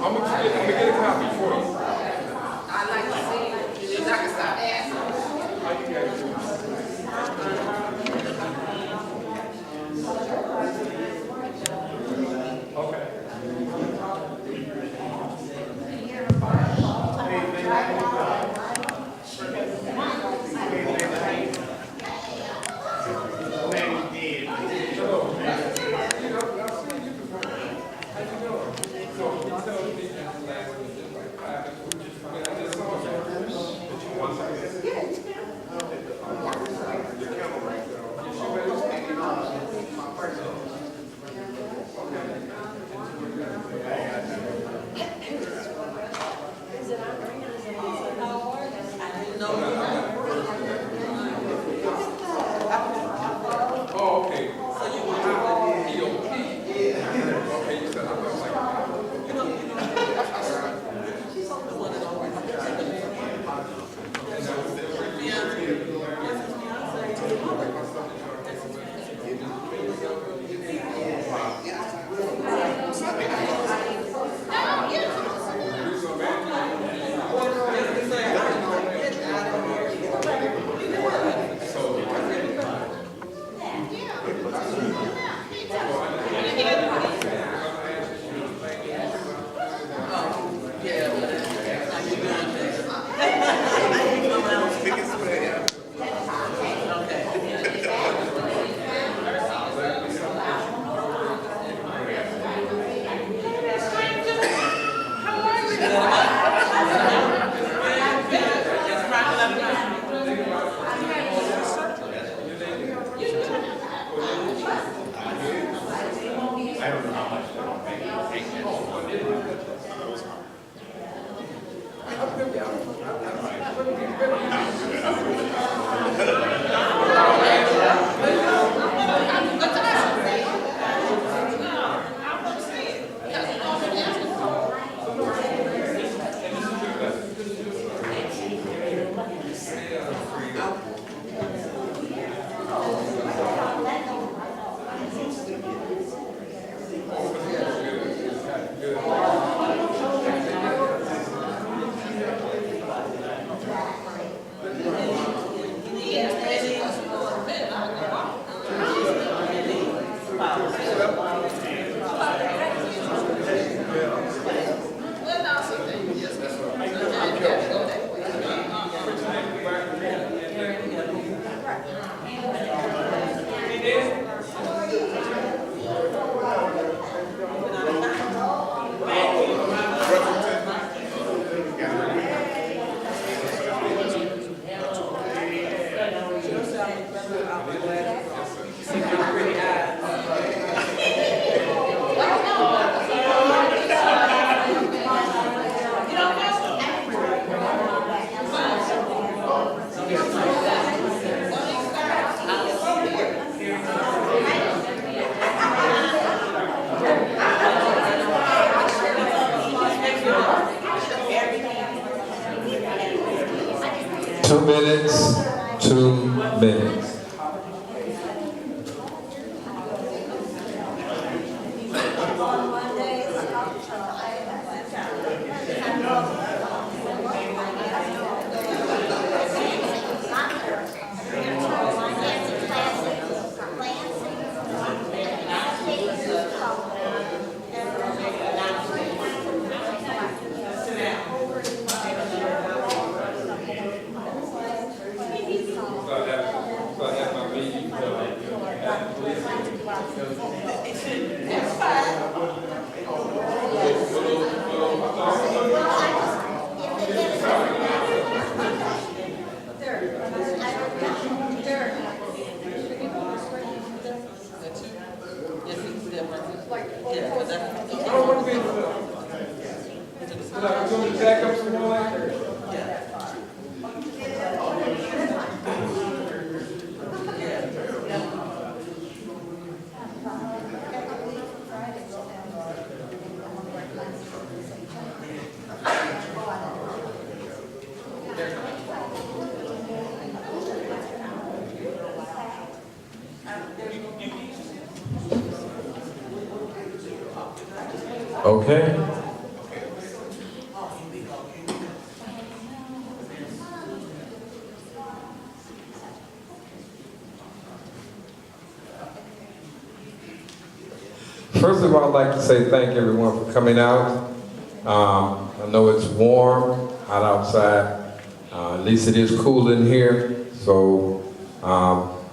I'm gonna get a copy for you. I like to see it. I can stop asking. How you guys doing? Oh, okay. So you were EOP. Okay, you said I was like, Two minutes. 2 minutes. Yes, it's different. Okay. First of all, I'd like to say thank everyone for coming out. I know it's warm out outside. At least it is cool in here. So,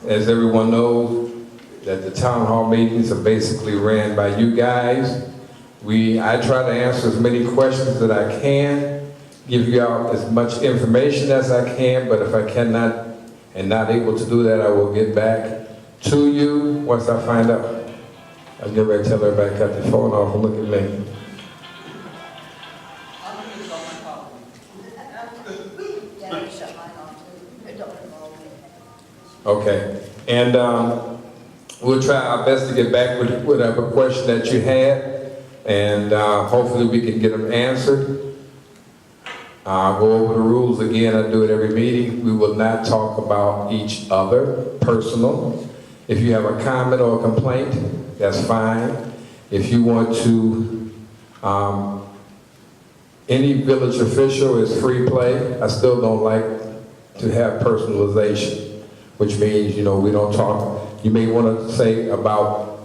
as everyone knows, that the town hall meetings are basically ran by you guys. I try to answer as many questions that I can, give you out as much information as I can, but if I cannot and not able to do that, I will get back to you once I find out. I'll get ready to tell everybody to cut their phone off and look at me. Okay, and we'll try our best to get back with whatever question that you had, and hopefully we can get them answered. I'll go over the rules again. I do it every meeting. We will not talk about each other personal. If you have a comment or a complaint, that's fine. If you want to, any village official is free play. I still don't like to have personalization, which means, you know, we don't talk. You may want to say about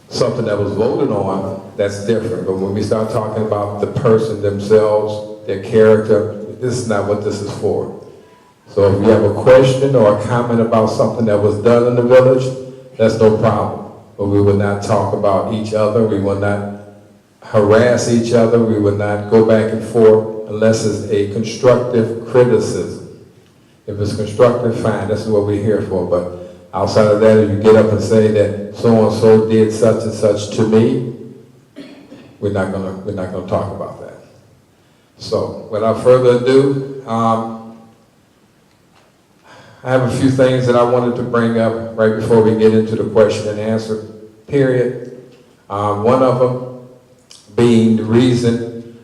something that was voted on, that's different. But when we start talking about the person themselves, their character, this is not what this is for. So if you have a question or a comment about something that was done in the village, that's no problem. But we will not talk about each other. We will not harass each other. We will not go back and forth unless it's a constructive criticism. If it's constructive, fine, that's what we're here for. But outside of that, if you get up and say that so-and-so did such and such to me, we're not gonna talk about that. So, without further ado, I have a few things that I wanted to bring up right before we get into the question and answer period. One of them being the reason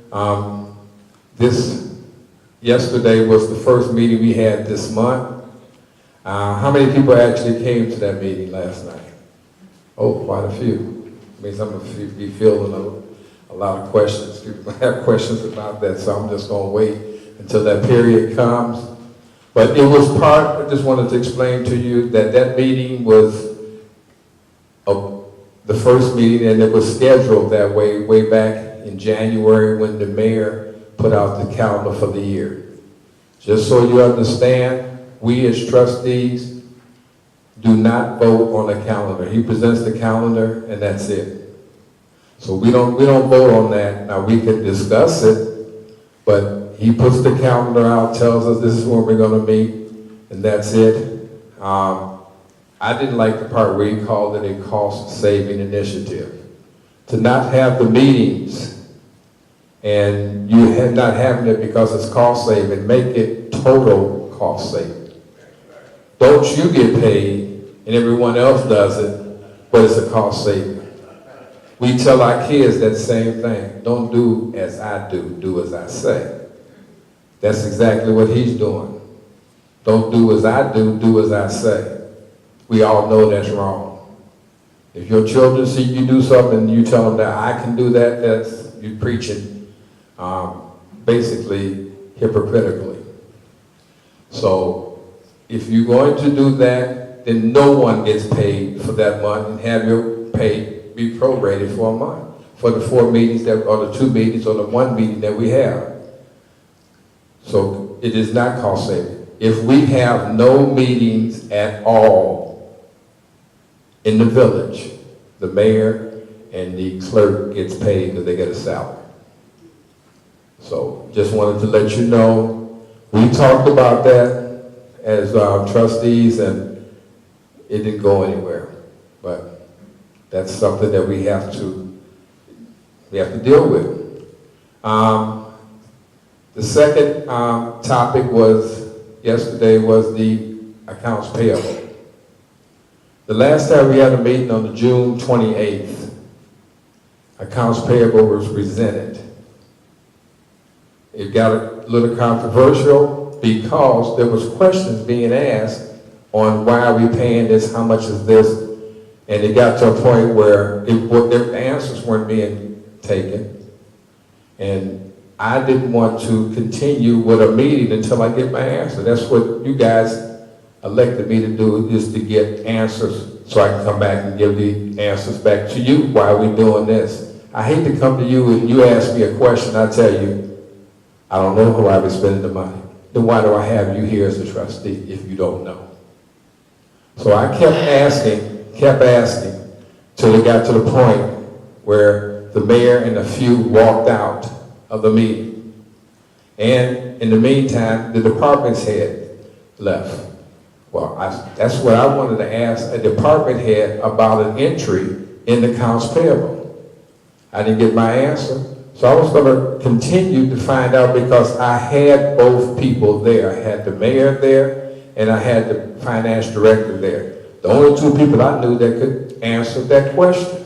yesterday was the first meeting we had this month. How many people actually came to that meeting last night? Oh, quite a few. I mean, some of you be fielding a lot of questions. People have questions about that, so I'm just going to wait until that period comes. But it was I just wanted to explain to you that that meeting was the first meeting, and it was scheduled that way back in January when the mayor put out the calendar for the year. Just so you understand, we as trustees do not vote on the calendar. He presents the calendar and that's it. So we don't vote on that. Now we can discuss it, but he puts the calendar out, tells us this is when we're going to meet, and that's it. I didn't like the part where he called it a cost-saving initiative. To not have the meetings and you not having it because it's cost-saving, make it total cost-saving. Don't you get paid and everyone else does it, but it's a cost-saving. We tell our kids that same thing. Don't do as I do, do as I say. That's exactly what he's doing. Don't do as I do as I say. We all know that's wrong. If your children see you do something and you tell them that I can do that, that's you preaching basically hypocritically. So if you're going to do that, then no one gets paid for that month and have your pay be prorated for a month for the 4 meetings or the 2 meetings or the 1 meeting that we have. So it is not cost saving. If we have no meetings at all in the village, the mayor and the clerk gets paid because they get a salary. So just wanted to let you know, we talked about that as trustees and it didn't go anywhere. But that's something that we have to deal with. The second topic yesterday was the accounts payable. The last time we had a meeting on June 28th, accounts payable was presented. It got a little controversial because there was questions being asked on why are we paying this, how much is this, and it got to a point where the answers weren't being taken. And I didn't want to continue with a meeting until I get my answer. That's what you guys elected me to do, is to get answers so I can come back and give the answers back to you. Why are we doing this? I hate to come to you and you ask me a question, I tell you, I don't know who I was spending the money. Then why do I have you here as a trustee if you don't know? So I kept asking, till it got to the point where the mayor and a few walked out of the meeting. And in the meantime, the department's head left. Well, that's what I wanted to ask a department head about an entry in the accounts payable. I didn't get my answer. So I was going to continue to find out, because I had both people there. I had the mayor there and I had the finance director there. The only two people I knew that could answer that question.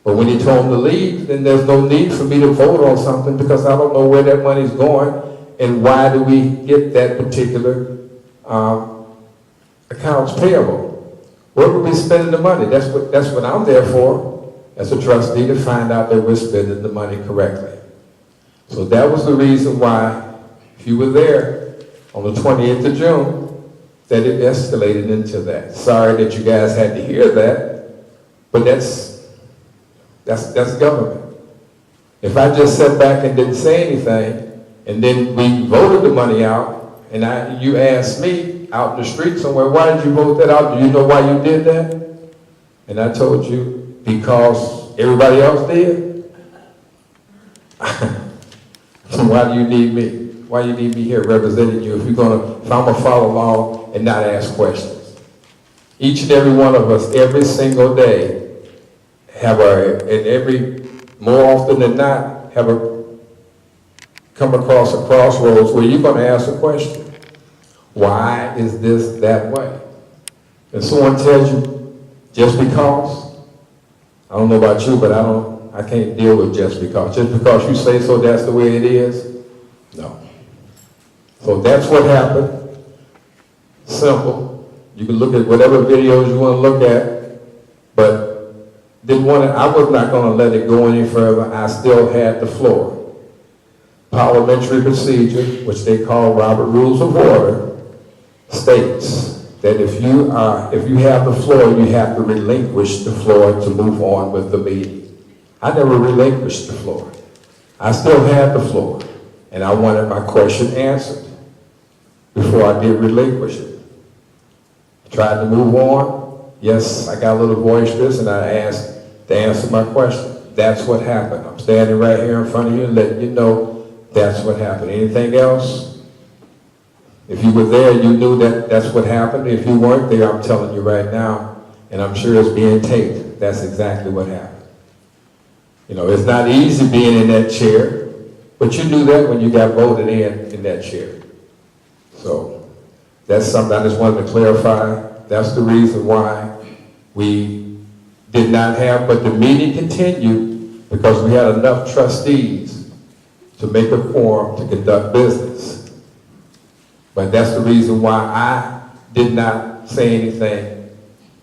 But when he told them to leave, then there's no need for me to vote on something, because I don't know where that money's going and why do we get that particular accounts payable. Where would we spending the money? That's what I'm there for, as a trustee, to find out that we're spending the money correctly. So that was the reason why, if you were there on the 28th of June, that it escalated into that. Sorry that you guys had to hear that, but that's government. If I just sat back and didn't say anything, and then we voted the money out, and you asked me out in the street somewhere, why did you vote that out? Do you know why you did that? And I told you, because everybody else did. So why do you need me? Why do you need me here representing you if I'm gonna follow along and not ask questions? Each and every one of us, every single day, more often than not, come across a crossroads where you're gonna ask a question. Why is this that way? And someone tells you, just because. I don't know about you, but I can't deal with just because. Just because you say so, that's the way it is? No. So that's what happened. Simple. You can look at whatever videos you want to look at, but I was not going to let it go any further. I still had the floor. Parliamentary procedure, which they call Robert Rules of Order, states that if you have the floor, you have to relinquish the floor to move on with the meeting. I never relinquished the floor. I still had the floor, and I wanted my question answered before I did relinquish it. I tried to move on. Yes, I got a little boisterous, and I asked to answer my question. That's what happened. I'm standing right here in front of you and letting you know that's what happened. Anything else? If you were there, you knew that that's what happened. If you weren't there, I'm telling you right now, and I'm sure it's being taped, that's exactly what happened. You know, it's not easy being in that chair, but you knew that when you got voted in that chair. So that's something I just wanted to clarify. That's the reason why we did not have, but the meeting continued because we had enough trustees to make a quorum to conduct business. But that's the reason why I did not say anything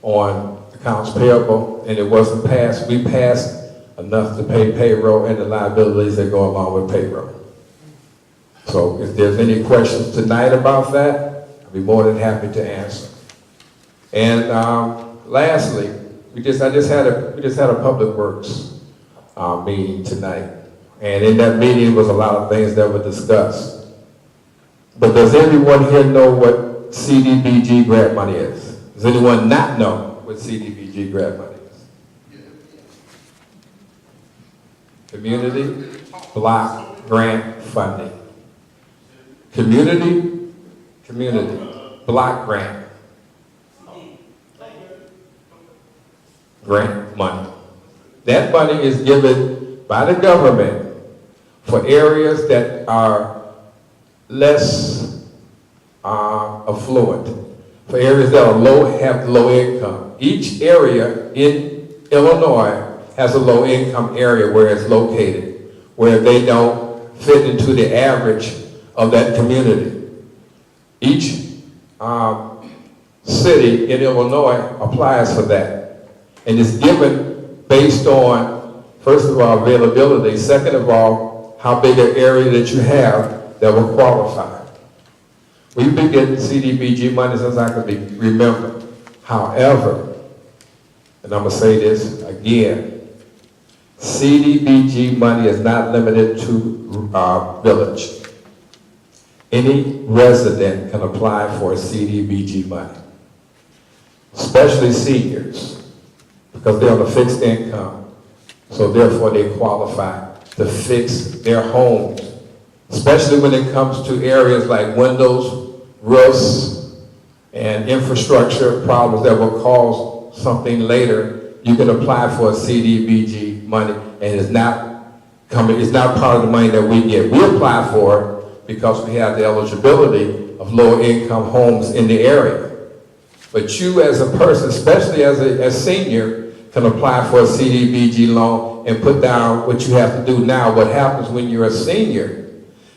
on accounts payable, and it wasn't passed. We passed enough to pay payroll and the liabilities that go along with payroll. So if there's any questions tonight about that, I'll be more than happy to answer. And lastly, we just had a public works meeting tonight, and in that meeting was a lot of things that were discussed. But does everyone here know what CDBG grant money is? Does anyone not know what CDBG grant money is? Community Block Grant Funding. Community Block Grant money. That money is given by the government for areas that are less affluent, for areas that have low income. Each area in Illinois has a low income area where it's located, where they don't fit into the average of that community. Each city in Illinois applies for that, and it's given based on, first of all, availability, second of all, how big an area that you have that will qualify. We've been getting CDBG money since I can remember. However, and I'm going to say this again, CDBG money is not limited to our village. Any resident can apply for CDBG money, especially seniors, because they're on a fixed income. So therefore they qualify to fix their homes, especially when it comes to areas like windows, roofs, and infrastructure problems that will cause something later. You can apply for a CDBG money, and it's not part of the money that we get. We apply for it because we have the eligibility of lower income homes in the area. But you as a person, especially as a senior, can apply for a CDBG loan and put down what you have to do now. What happens when you're a senior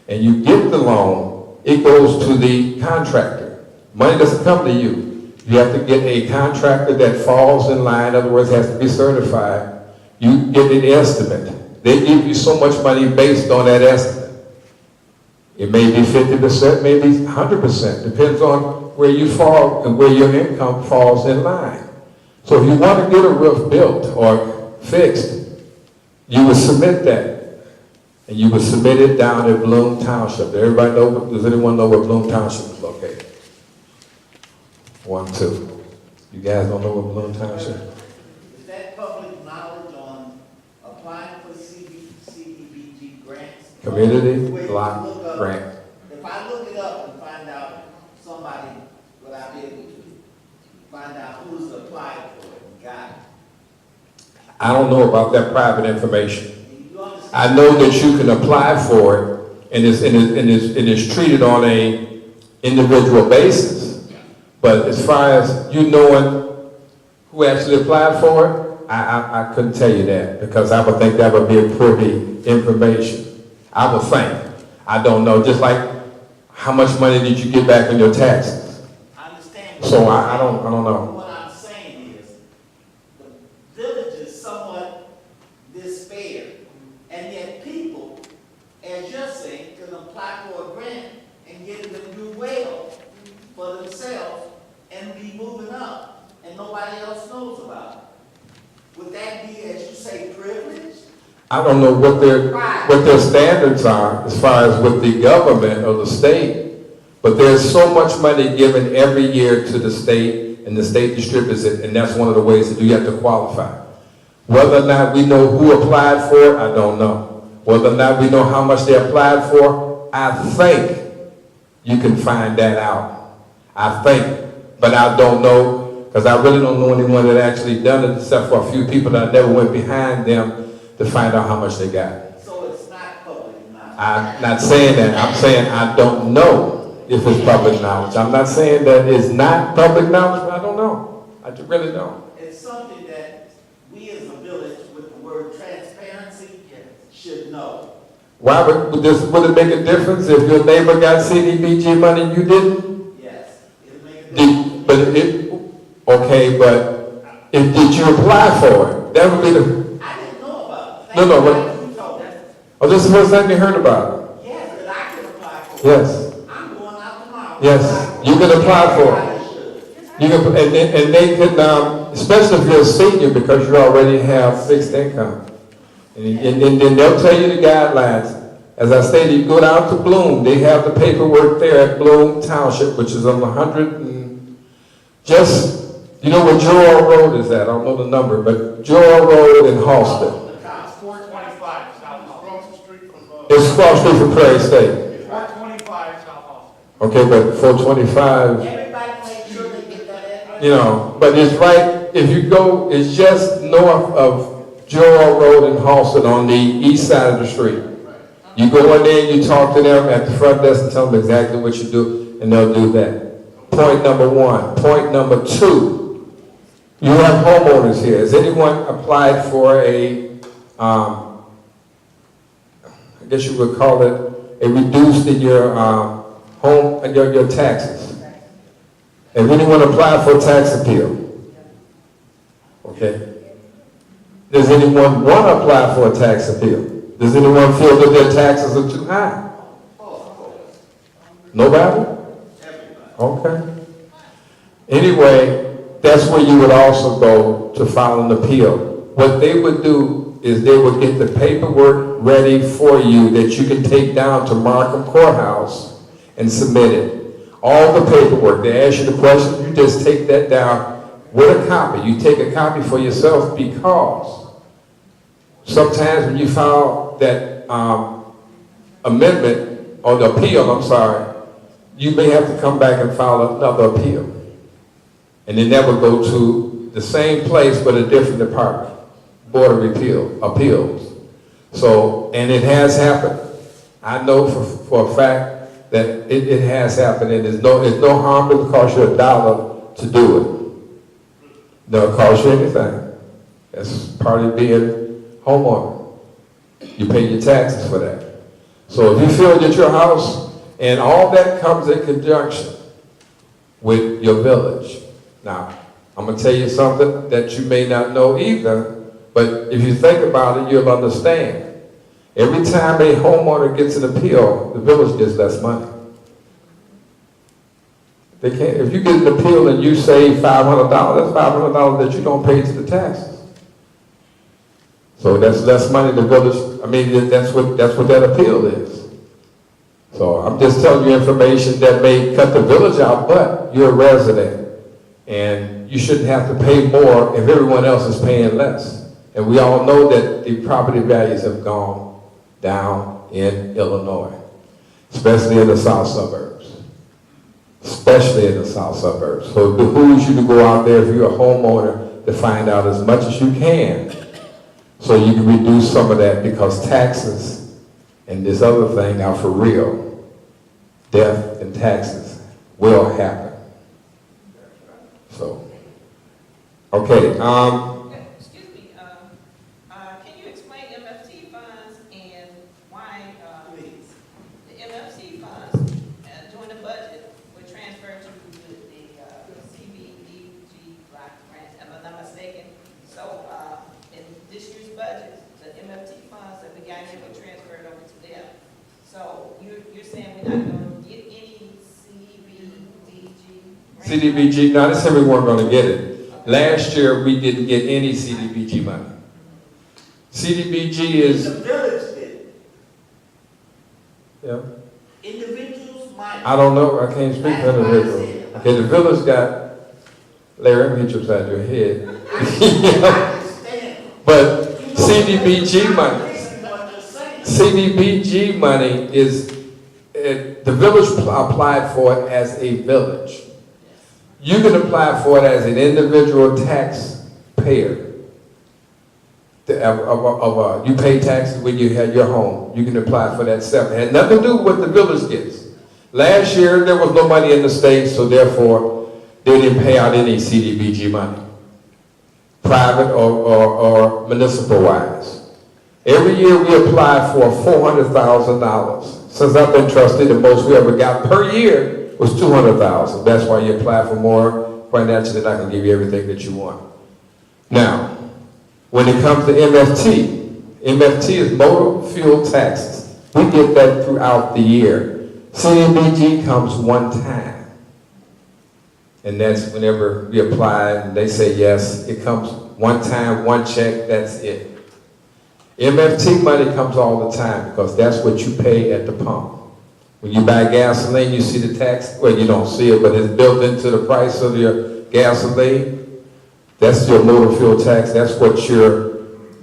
and you get the loan, it goes to the contractor. Money doesn't come to you. You have to get a contractor that falls in line, in other words, has to be certified. You get an estimate. They give you so much money based on that estimate. It may be 50%, maybe 100%, depends on where you fall and where your income falls in line. So if you want to get a roof built or fixed, you would submit that. And you would submit it down at Bloom Township. Everybody know, does anyone know where Bloom Township is located? 1, 2. You guys don't know where Bloom Township is? Is that public knowledge on applying for CDBG grants? Community Block Grant. If I look it up and find out somebody, will I be able to find out who's applied for it and got it? I don't know about that private information. I know that you can apply for it, and it's treated on a individual basis. But as far as you knowing who actually applied for it, I couldn't tell you that, because I would think that would be a privy information. I would think. I don't know. Just like how much money did you get back on your taxes? I understand. So I don't know. What I'm saying is, the village is somewhat despair, and yet people, as you're saying, can apply for a grant and get it to do well for themselves and be moving up, and nobody else knows about it. Would that be, as you say, privilege? I don't know what their standards are as far as with the government or the state, but there's so much money given every year to the state, and the state distributes it, and that's one of the ways that you have to qualify. Whether or not we know who applied for it, I don't know. Whether or not we know how much they applied for, I think you can find that out. I think, but I don't know, because I really don't know anyone that actually done it, except for a few people that never went behind them to find out how much they got. So it's not public knowledge. I'm not saying that. I'm saying I don't know if it's public knowledge. I'm not saying that it's not public knowledge, but I don't know. I really don't. It's something that we as a village, with the word transparency, should know. Why would it make a difference if your neighbor got CDBG money and you didn't? Yes, it'll make a difference. Okay, but did you apply for it? That would be the. I didn't know about it. No, Thank you told me. Oh, this is the first time you heard about it? Yes, that I can apply for it. Yes. I'm going out tomorrow. Yes, you can apply for it. You can, and they can, especially if you're a senior, because you already have fixed income. And then they'll tell you the guidelines. As I stated, you go down to Bloom. They have the paperwork there at Bloom Township, which is on 100 and just, you know where Joel Road is at? I don't know the number, but Joel Road in Halsted. It's 425 South Hall. It's across the street from Prairie State. 425 South Hall. Okay, but 425. Everybody make sure they get that address. You know, but it's right, if you go, it's just north of Joel Road in Halsted on the east side of the street. You go in there and you talk to them at the front desk and tell them exactly what you do, and they'll do that. Point number one. Point number two, you have homeowners here. Has anyone applied for a, I guess you would call it, a reduced in your home, your taxes? Has anyone applied for a tax appeal? Okay. Does anyone want to apply for a tax appeal? Does anyone feel that their taxes are too high? Nobody? Okay. Anyway, that's where you would also go to file an appeal. What they would do is they would get the paperwork ready for you that you can take down to Markham Courthouse and submit it. All the paperwork, they ask you the questions, you just take that down with a copy. You take a copy for yourself because sometimes when you file that amendment, or the appeal, I'm sorry, you may have to come back and file another appeal. And then that would go to the same place but a different department, Board of Appeals. So, and it has happened. I know for a fact that it has happened, and it's no harm. It cost you $1 to do it. No, it costs you anything. That's part of being homeowner. You pay your taxes for that. So if you feel that your house, and all that comes in conjunction with your village. Now, I'm going to tell you something that you may not know either, but if you think about it, you'll understand. Every time a homeowner gets an appeal, the village gets less money. They can't, if you get an appeal and you save $500, that's $500 that you don't pay to the taxes. So that's less money the village, I mean, that's what that appeal is. So I'm just telling you information that may cut the village out, but you're a resident. And you shouldn't have to pay more if everyone else is paying less. And we all know that the property values have gone down in Illinois, especially in the south suburbs. Especially in the south suburbs. So it behooves you to go out there if you're a homeowner to find out as much as you can so you can reduce some of that, because taxes and this other thing are for real. Death and taxes will happen. So, okay. Excuse me, can you explain MFT funds and why the MFT funds during the budget were transferred to the CBDG block grant? Am I not mistaken? So, in this year's budget, the MFT funds that we got here were transferred over to them. So you're saying we're not going to get any CBDG? CDBG, now this time we weren't going to get it. Last year we didn't get any CDBG money. CDBG is... The village did. Yeah. Individuals might. I don't know, I can't speak for individuals. Okay, the village got, Larry, let me get you upside your head. But CDBG money is, the village applied for it as a village. You can apply for it as an individual taxpayer. You pay taxes when you have your home. You can apply for that separate. It had nothing to do with what the village gets. Last year, there was no money in the state, so therefore, they didn't pay out any CDBG money, private or municipal-wise. Every year, we apply for $400,000. Since I've been trustee, the most we ever got per year was $200,000. That's why you apply for more financially, and I can give you everything that you want. Now, when it comes to MFT is motor fuel taxes. We get that throughout the year. CDBG comes one time. And that's whenever we apply and they say yes, it comes one time, one check, that's it. MFT money comes all the time because that's what you pay at the pump. When you buy gasoline, you see the tax, well, you don't see it, but it's built into the price of your gasoline. That's your motor fuel tax. That's what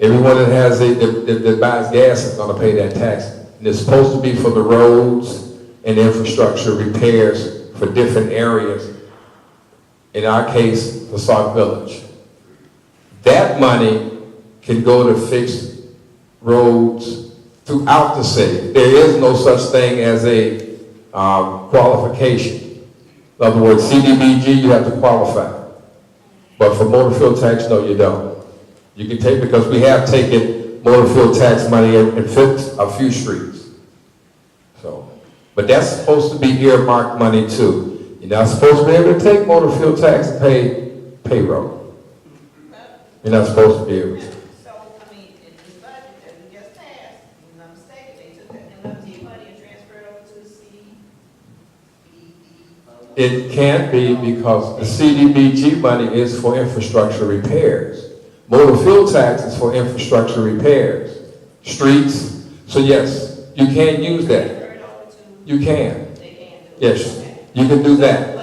everyone that has that buys gas is going to pay that tax. And it's supposed to be for the roads and infrastructure repairs for different areas. In our case, for Sauk Village. That money can go to fix roads throughout the city. There is no such thing as a qualification. In other words, CDBG, you have to qualify. But for motor fuel tax, no, you don't. You can take, because we have taken motor fuel tax money and fixed a few streets. So, but that's supposed to be earmarked money too. You're not supposed to be able to take motor fuel tax and pay payroll. You're not supposed to be able to. So, I mean, in this budget that we just passed, It can't be because the CDBG money is for infrastructure repairs. Motor fuel tax is for infrastructure repairs, streets. So yes, you can use that. Turn it over to, You can. they can do it. Yes, Okay. you can do that.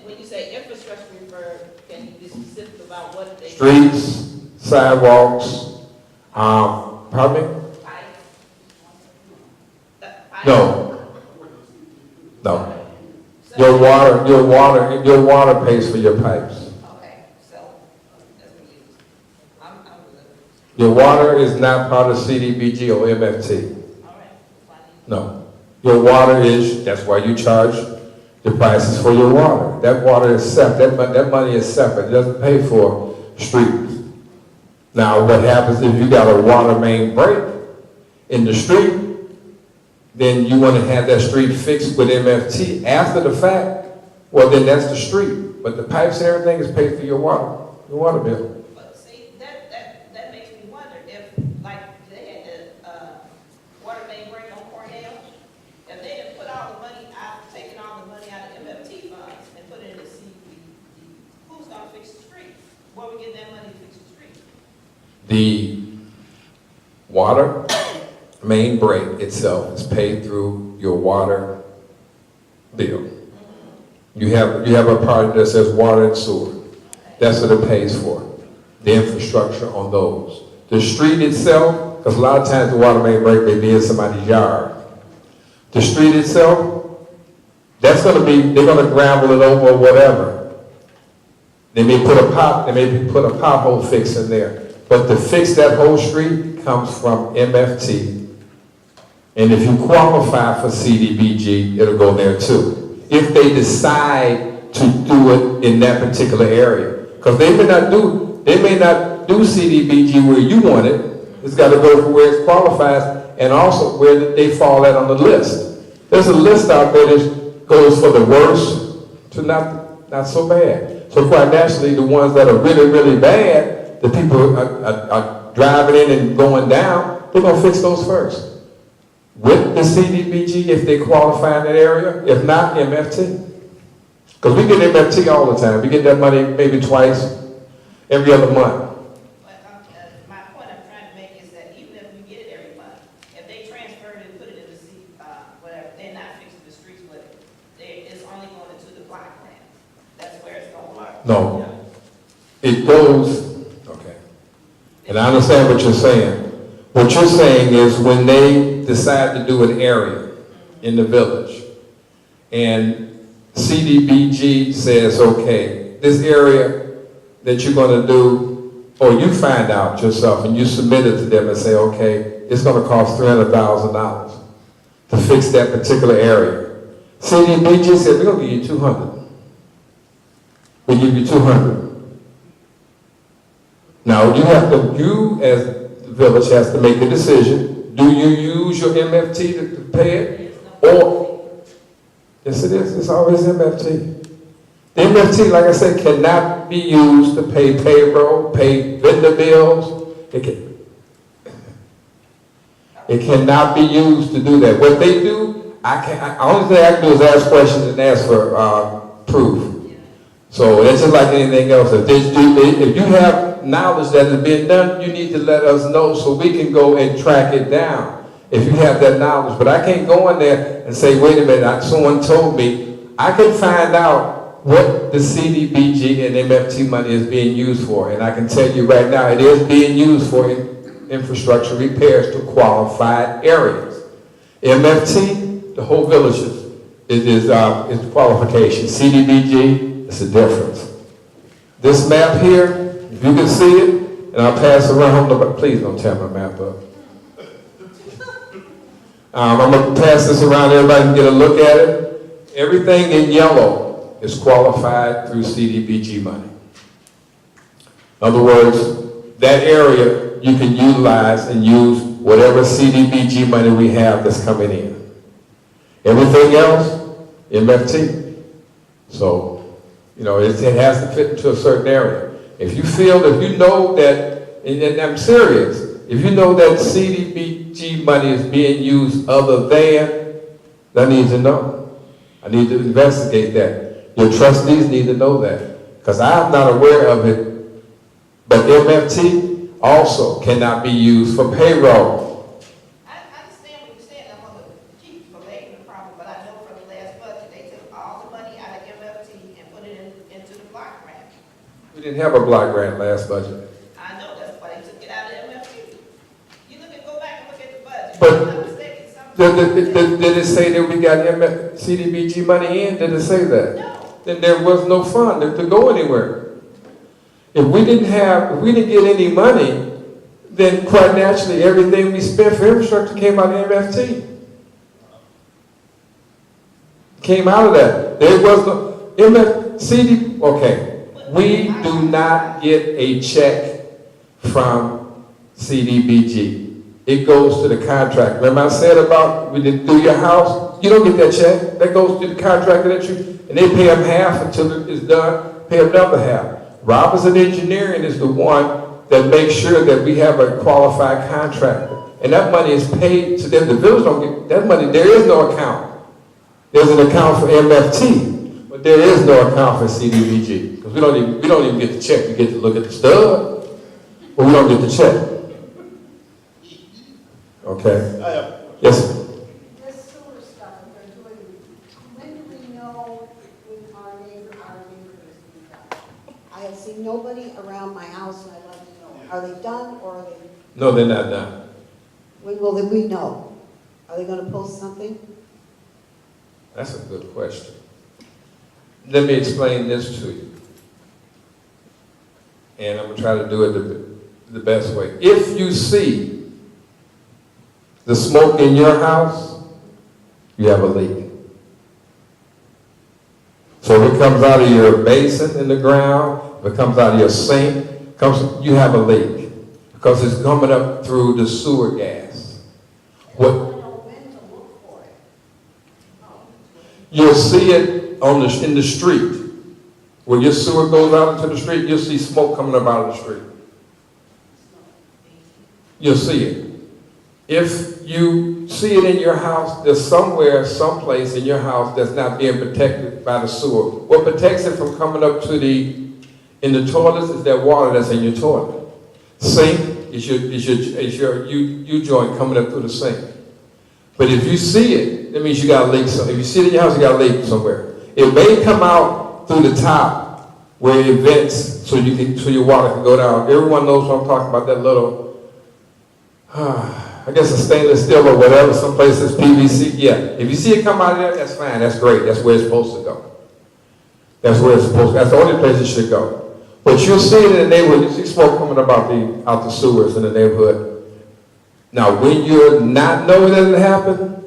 When you say infrastructure refer, can you be specific about what they? Streets, sidewalks, pardon me? No. No. Your water pays for your pipes. Okay, so, that's what you use. I'm good. Your water is not part of CDBG or MFT. All right, fine. No. Your water is, that's why you charge the prices for your water. That water is separate, that money is separate. It doesn't pay for streets. Now, what happens if you got a water main break in the street, then you want to have that street fixed with MFT after the fact, well, then that's the street. But the pipes and everything is paid for your water bill. But see, that makes me wonder if, like, they had the water main break on Cornell, if they had put all the money out, taken all the money out of MFT funds and put it in the CDBG, who's gonna fix the street? Where we get that money to fix the street? The water main break itself is paid through your water bill. You have a part that says water and sewer. That's what it pays for, the infrastructure on those. The street itself, because a lot of times the water main break may be in somebody's yard. The street itself, that's going to be, they're going to gravel it over or whatever. They may put a pothole fix in there. But to fix that whole street comes from MFT. And if you qualify for CDBG, it'll go there too. If they decide to do it in that particular area. Because they may not do CDBG where you want it. It's got to go for where it qualifies and also where they fall at on the list. There's a list out there that goes for the worst to not so bad. So quite naturally, the ones that are really, really bad, the people are driving in and going down, they're going to fix those first. With the CDBG, if they qualify in that area, if not, MFT. Because we get MFT all the time. We get that money maybe twice, every other month. But my point I'm trying to make is that even if we get it every month, if they transfer it and put it in the whatever, they're not fixing the streets with it. It's only going into the block grant. That's where it's going to work. No. It goes, okay. And I understand what you're saying. What you're saying is when they decide to do an area in the village and CDBG says, okay, this area that you're going to do, or you find out yourself and you submit it to them and say, okay, it's going to cost $300,000 to fix that particular area. CDBG said, we're going to give you $200. We give you $200. Now you as the village has to make the decision. Do you use your MFT to pay it? Or, yes it is, it's always MFT. The MFT, like I said, cannot be used to pay payroll, pay vendor bills. It cannot be used to do that. What they do, only thing I can do is ask questions and ask for proof. So it's just like anything else. If you have knowledge that is being done, you need to let us know so we can go and track it down. If you have that knowledge, but I can't go in there and say, wait a minute, someone told me. I can find out what the CDBG and MFT money is being used for, and I can tell you right now, it is being used for infrastructure repairs to qualified areas. MFT, the whole village is qualification. CDBG, it's a difference. This map here, if you can see it, and I'll pass around, please don't tear my map up. I'm going to pass this around, everybody can get a look at it. Everything in yellow is qualified through CDBG money. In other words, that area you can utilize and use whatever CDBG money we have that's coming in. Everything else, MFT. So, you know, it has to fit into a certain area. If you know that, and I'm serious, if you know that CDBG money is being used other than, I need to know. I need to investigate that. Your trustees need to know that, because I'm not aware of it. But MFT also cannot be used for payroll. I understand what you're saying, I'm gonna keep belaboring the problem, but I know from the last budget, they took all the money out of MFT and put it into the block grant. We didn't have a block grant last budget. I know that's why they took it out of MFT. You go back and look at the budget. But If I'm not mistaken, something. Did it say that we got CDBG money in? Did it say that? No. Then there was no fund to go anywhere. If we didn't get any money, then quite naturally everything we spent for infrastructure came out of MFT. Came out of that. There was no okay. We do not get a check from CDBG. It goes to the contract. Remember I said about we did do your house? You don't get that check. That goes to the contractor that and they pay them half until it's done, pay another half. Robinson Engineering is the one that makes sure that we have a qualified contractor. And that money is paid to them. The village don't get that money. There is no account. There's an account for MFT, but there is no account for CDBG. Because we don't even get the check. We get to look at the stub, but we don't get the check. Okay? Yes, sir. This sewer stuff they're doing, when do we know when our neighbor is being done? I have seen nobody around my house, and I'd like to know, are they done or are they, No, they're not done. when will we know? Are they gonna post something? That's a good question. Let me explain this to you. And I'm going to try to do it the best way. If you see the smoke in your house, you have a leak. So if it comes out of your basin in the ground, if it comes out of your sink, you have a leak. Because it's coming up through the sewer gas. I don't know when to look for it. You'll see it in the street. When your sewer goes out into the street, you'll see smoke coming up out of the street. You'll see it. If you see it in your house, there's somewhere, someplace in your house that's not being protected by the sewer. What protects it from coming up to in the toilets is that water that's in your toilet. Sink is your U-joint coming up through the sink. But if you see it, that means you got a leak somewhere. If you see it in your house, you got a leak somewhere. It may come out through the top where it vents so your water can go down. Everyone knows what I'm talking about, that little, I guess a stainless steel or whatever, someplace that's PVC. Yeah, if you see it come out of there, that's fine, that's great. That's where it's supposed to go. That's the only place it should go. But you'll see it in the neighborhood, you see smoke coming out the sewers in the neighborhood. Now, when you're not knowing that it happened,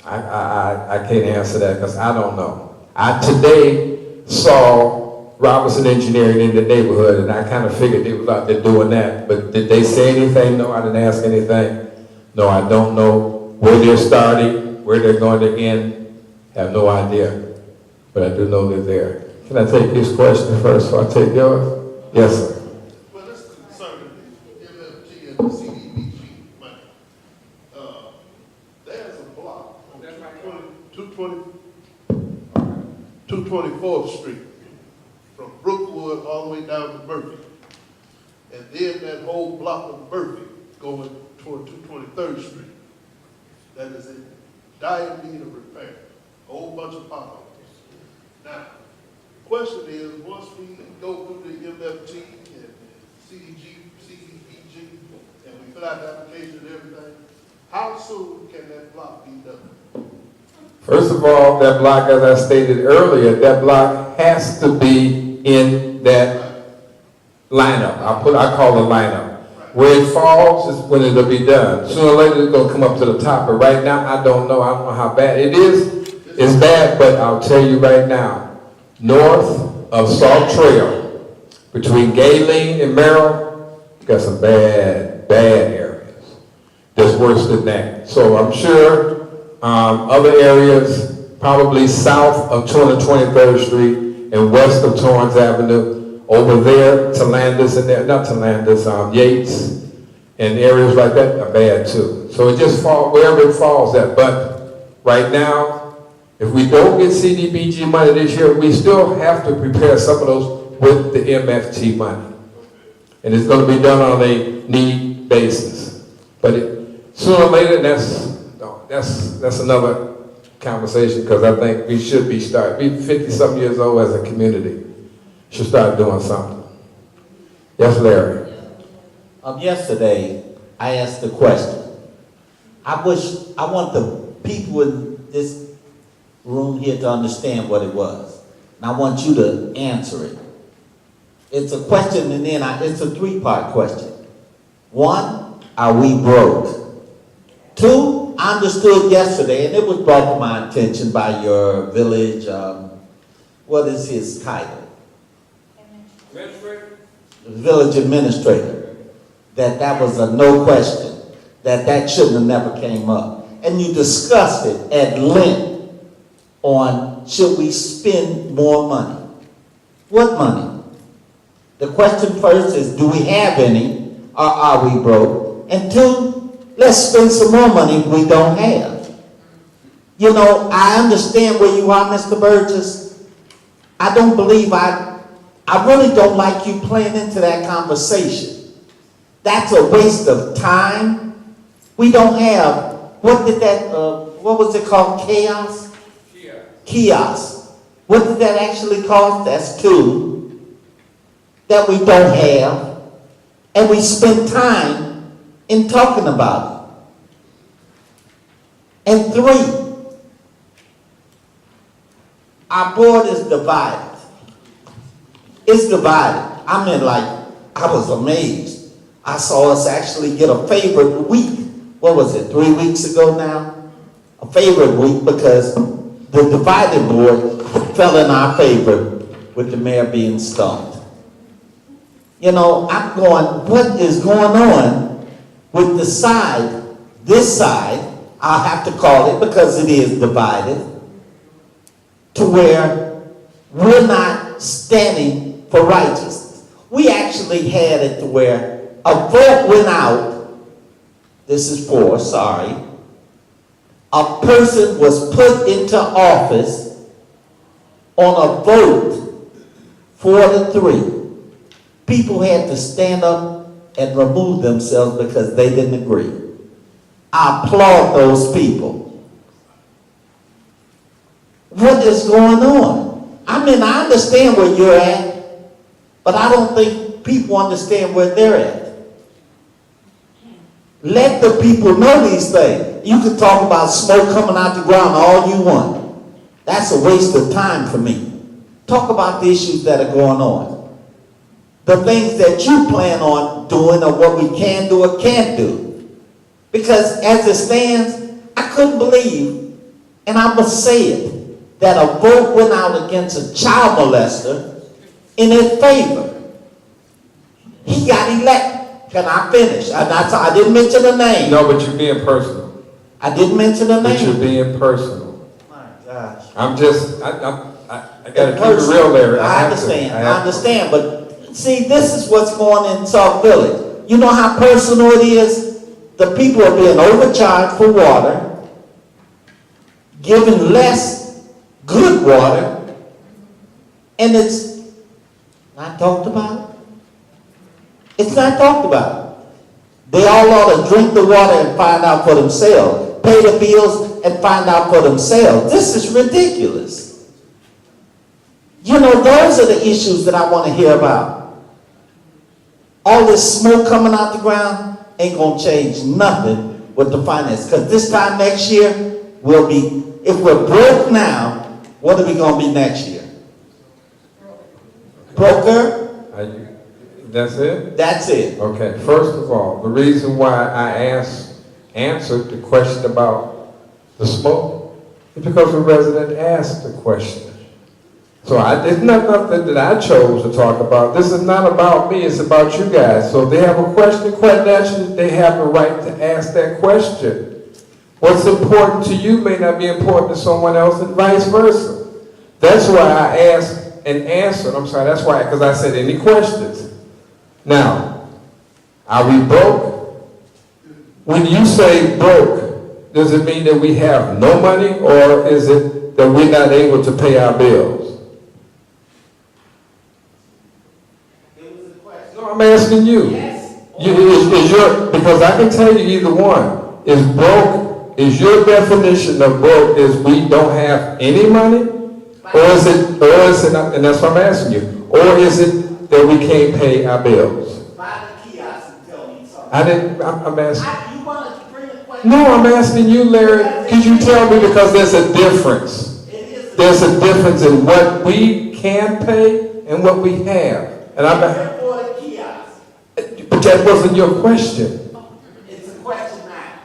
I can't answer that because I don't know. I today saw Robinson Engineering in the neighborhood, and I kind of figured they was out there doing that. But did they say anything? No, I didn't ask anything. No, I don't know where they're starting, where they're going to end. Have no idea. But I do know they're there. Can I take his question first before I take yours? Yes, sir. Well, this is concerning the MFT and the CDBG money. There's a block on 224th Street, from Brookwood all the way down to Murphy. And then that whole block of Murphy going toward 223rd Street. That is in dire need of repair. A whole bunch of potholes. Now, the question is, once we go through the MFT and CDBG, and we fill out the application and everything, how soon can that block be done? First of all, that block, as I stated earlier, that block has to be in that lineup. I call the lineup. Where it falls is when it'll be done. Sooner or later, it's going to come up to the top. But right now, I don't know. I don't know how bad it is. It's bad, but I'll tell you right now, north of Sauk Trail, between Gayleen and Merrill, you got some bad areas. That's worse than that. So I'm sure other areas, probably south of 223rd Street and west of Torrance Avenue, over there, Talandis and there, not Talandis, Yates, and areas like that are bad too. So it just falls, wherever it falls at. But right now, If we don't get CDBG money this year, we still have to prepare some of those with the MFT money. And it's going to be done on a need basis. But sooner or later, that's another conversation, because I think we should be starting. We 50-something years old as a community. Should start doing something. Yes, Larry. Yesterday, I asked the question. I want the people in this room here to understand what it was. And I want you to answer it. It's a question, and then it's a three-part question. One, are we broke? Two, I understood yesterday, and it was brought to my attention by your village, what is his title? Administrator? Village administrator, that was a no question, that shouldn't have never came up. And you discussed it at length on should we spend more money? What money? The question first is, do we have any, or are we broke? And two, let's spend some more money we don't have. You know, I understand where you are, Mr. Burgess. I don't believe I really don't like you playing into that conversation. That's a waste of time. We don't have, what was it called, chaos? Kiosk. What did that actually cost? That's two that we don't have, and we spend time in talking about it. And three, our board is divided. It's divided. I mean, like, I was amazed. I saw us actually get a favorite week. What was it, 3 weeks ago now? A favorite week, because the divided board fell in our favor with the mayor being stumped. You know, I'm going, what is going on with the side, this side, I'll have to call it because it is divided, to where we're not standing for righteousness. We actually had it to where a vote went out, this is for, sorry, a person was put into office on a vote 4-3. People had to stand up and remove themselves because they didn't agree. I applaud those people. What is going on? I mean, I understand where you're at, but I don't think people understand where they're at. Let the people know these things. You can talk about smoke coming out the ground all you want. That's a waste of time for me. Talk about the issues that are going on. The things that you plan on doing, or what we can do or can't do. Because as it stands, I couldn't believe, and I must say it, that a vote went out against a child molester in his favor. He got elected. Can I finish? I didn't mention the name. No, but you're being personal. I didn't mention the name. But you're being personal. My gosh. I'm just, I got to keep it real, Larry. I understand, but see, this is what's going on in Sauk Village. You know how personal it is? The people are being overcharged for water, given less good water, and it's not talked about. It's not talked about. They all ought to drink the water and find out for themselves. Pay the bills and find out for themselves. This is ridiculous. You know, those are the issues that I want to hear about. All this smoke coming out the ground ain't going to change nothing with the finance. Because this time next year, we'll be, if we're broke now, what are we going to be next year? Broker? That's it? That's it. Okay, first of all, the reason why I answered the question about the smoke is because the resident asked the question. So it's not nothing that I chose to talk about. This is not about me, it's about you guys. So if they have a question, quite naturally, they have the right to ask that question. What's important to you may not be important to someone else, and vice versa. That's why I asked and answered. I'm sorry, that's why, because I said any questions. Now, are we broke? When you say broke, does it mean that we have no money, or is it that we're not able to pay our bills? It was a question. No, I'm asking you. Yes. Because I can tell you either one. Is broke, is your definition of broke is we don't have any money? Or is it, and that's what I'm asking you, or is it that we can't pay our bills? Buy the kiosk and tell me something. I'm asking. You want to bring a question? No, I'm asking you, Larry, could you tell me, because there's a difference. It is. There's a difference in what we can pay and what we have. And Here for the kiosk. but that wasn't your question. It's a question now.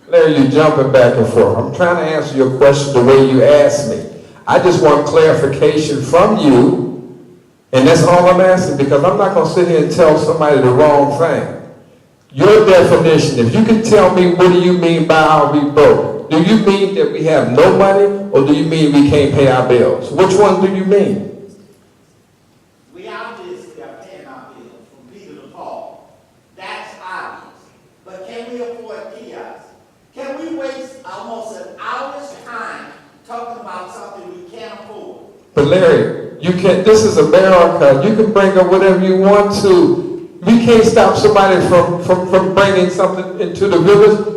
Larry, you're jumping back and forth. I'm trying to answer your question the way you asked me. I just want clarification from you, and that's all I'm asking, because I'm not going to sit here and tell somebody the wrong thing. Your definition, if you can tell me what do you mean by are we broke? Do you mean that we have no money, or do you mean we can't pay our bills? Which one do you mean? We obviously are paying our bills from Peter to Paul. That's obvious. But can we afford kiosks? Can we waste almost an hour's time talking about something we can't afford? But Larry, you can't, this is America. You can bring up whatever you want to. We can't stop somebody from bringing something into the village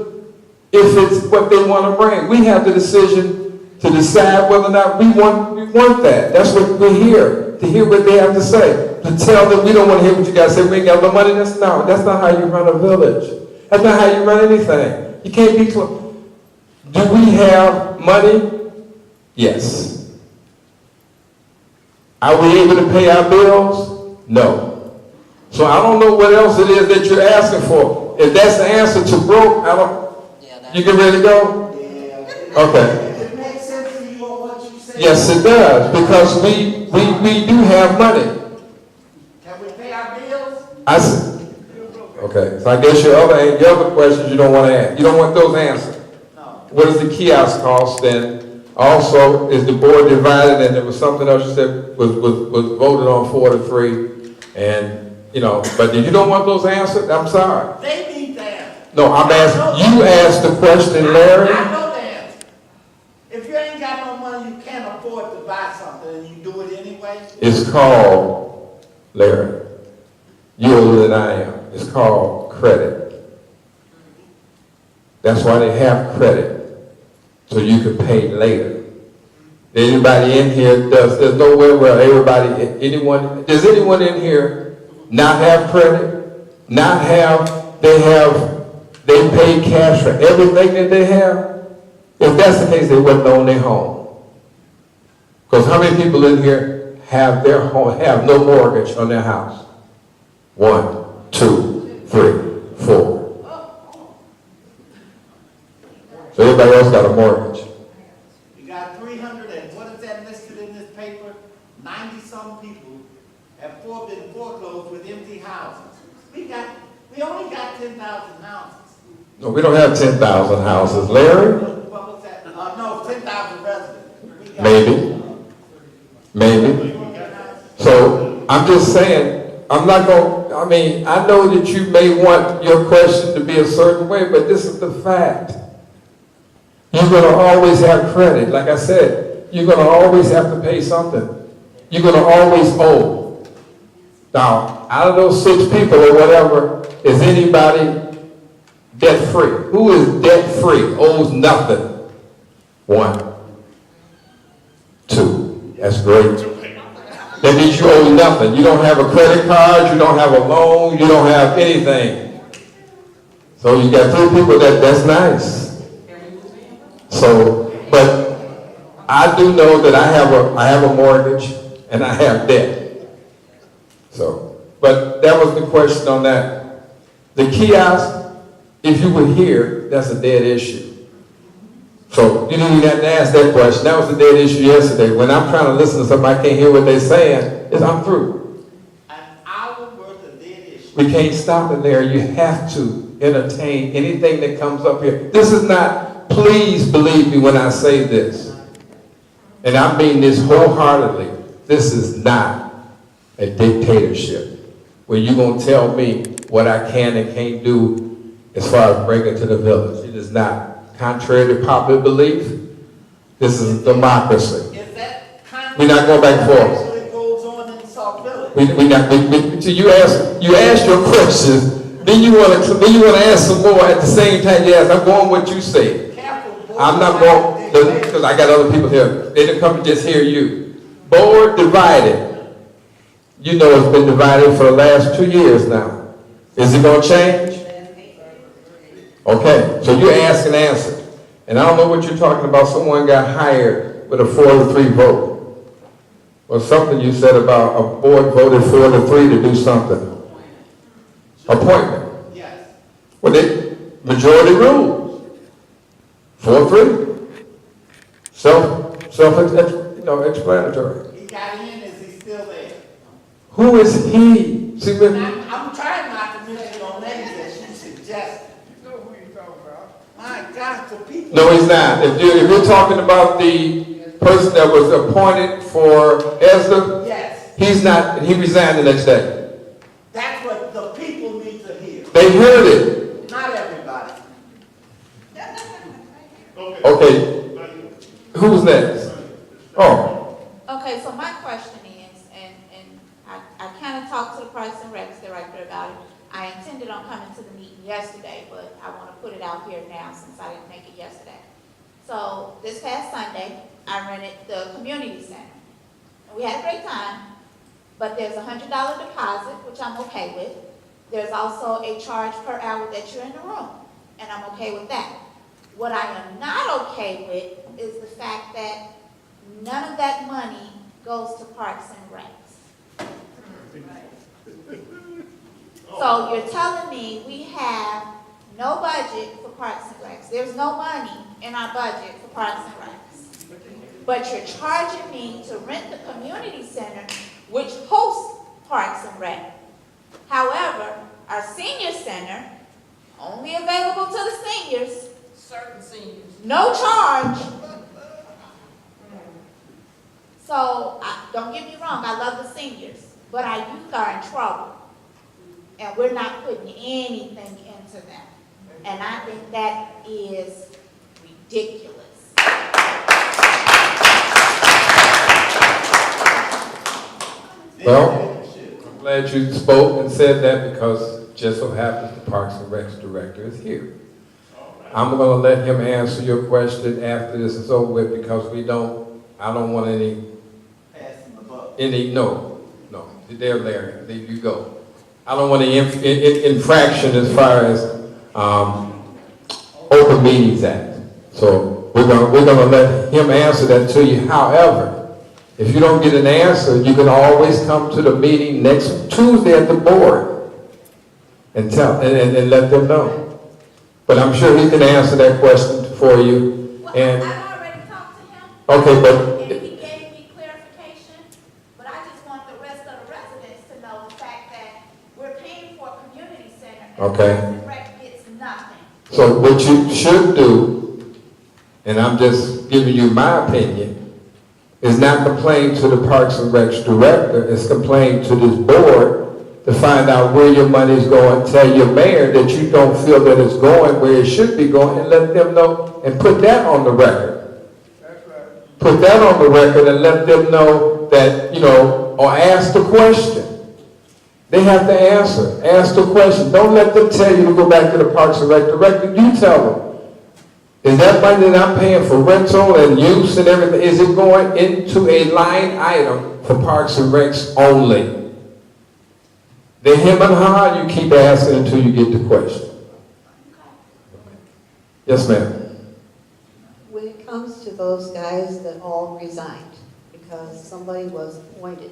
if it's what they want to bring. We have the decision to decide whether or not we want that. That's what we're here, to hear what they have to say. To tell them we don't want to hear what you guys say, we ain't got no money. That's not how you run a village. That's not how you run anything. You can't be close. Do we have money? Yes. Are we able to pay our bills? No. So I don't know what else it is that you're asking for. If that's the answer to broke, you get ready to go? Yeah. Okay. It makes sense to you on what you say. Yes, it does, because we do have money. Can we pay our bills? Okay, so I guess your other questions you don't want to ask. You don't want those answered. No. What does the kiosk cost? And also, is the board divided? And there was something else you said was voted on 4-3. And, but if you don't want those answered, I'm sorry. They need the answer. No, I'm asking, you asked the question, Larry. I know the answer. If you ain't got no money, you can't afford to buy something, and you do it anyway. It's called, Larry, you're older than I am. It's called credit. That's why they have credit, so you can pay later. Anybody in here there's nowhere where does anyone in here not have credit? They pay cash for everything that they have? If that's the case, they wouldn't own their home. Because how many people in here have their home, have no mortgage on their house? 1, 2, 3, 4. So everybody else got a mortgage. You got 300 and what is that listed in this paper? 90-some people have been foreclosed with empty houses. We only got 10,000 houses. No, we don't have 10,000 houses. Larry? What was that? No, 10,000 residents. Maybe. So I'm just saying, I know that you may want your question to be a certain way, but this is the fact. You're going to always have credit. Like I said, you're going to always have to pay something. You're going to always owe. Now, out of those 6 people or whatever, is anybody debt-free? Who is debt-free, owes nothing? 1, 2. That's great. That means you owe nothing. You don't have a credit card, you don't have a loan, you don't have anything. So you got 3 people that's nice. So, but I do know that I have a mortgage and I have debt. So, but that was the question on that. The kiosk, if you were here, that's a dead issue. So you didn't even have to ask that question. That was a dead issue yesterday. When I'm trying to listen to somebody, I can't hear what they're saying, I'm through. An hour worth of dead issues. We can't stop it there. You have to entertain anything that comes up here. This is not, please believe me when I say this. And I mean this wholeheartedly. This is not a dictatorship where you're going to tell me what I can and can't do as far as bringing to the village. It is not. Contrary to popular belief, This is democracy. Is that kind of? We're not going back and forth. Actually goes on in Sauk Village. So you ask your questions, then you want to ask some more at the same time you ask. I'm going what you say. Careful, I'm not going, because I got other people here. They didn't come to just hear you. Board divided. You know it's been divided for the last 2 years now. Is it going to change? Okay, so you ask and answer. And I don't know what you're talking about. Someone got hired with a 4-3 vote. Or something you said about a board voted 4-3 to do something. Appointment. Yes. Well, they, majority rules. 4-3. Explanatory. He got in, is he still there? Who is he? See, And I'm trying not to mention no names that you suggested. You know who you talking about. My God, the people. no, he's not. If you're talking about the person that was appointed for ESDA, Yes, he's not, he resigned the next day. that's what the people need to hear. They heard it. Not everybody. Okay, who's next? Oh, Okay, so my question is, and I kind of talked to the Parks and Recs director about it. I intended on coming to the meeting yesterday, but I want to put it out here now since I didn't make it yesterday. So this past Sunday, I rented the community center. And we had a great time, but there's a $100 deposit, which I'm okay with. There's also a charge per hour that you're in the room, and I'm okay with that. What I am not okay with is the fact that none of that money goes to Parks and Recs. So you're telling me we have no budget for Parks and Recs. There's no money in our budget for Parks and Recs. But you're charging me to rent the community center, which hosts Parks and Rec. However, our senior center, only available to the seniors, Certain seniors. no charge. So, don't get me wrong, I love the seniors, but our youth are in trouble. And we're not putting anything into them. And I think that is ridiculous. well, I'm glad you spoke and said that because just so happens the Parks and Recs director is here. I'm going to let him answer your question after this is over with because I don't want Passing the buck. no, there, Larry, there you go. I don't want any infraction as far as Open Meetings Act. So we're gonna let him answer that to you. However, if you don't get an answer, you can always come to the meeting next Tuesday at the board and let them know. But I'm sure he can answer that question for you. Well, And I've already talked to him. okay, but And he gave me clarification, but I just want the rest of the residents to know the fact that we're paying for a community center. Okay. And Rec gets nothing. so what you should do, and I'm just giving you my opinion, is not complain to the Parks and Recs director, it's complain to this board to find out where your money is going, tell your mayor that you don't feel that it's going where it should be going, and let them know, and put that on the record. That's right. Put that on the record and let them know that, or ask the question. They have to answer. Ask the question. Don't let them tell you to go back to the Parks and Rec director. You tell them. Is that money that I'm paying for rental and use and everything, is it going into a line item for Parks and Recs only? The him and her, you keep asking until you get the question. Yes, ma'am. When it comes to those guys that all resigned, because somebody was appointed,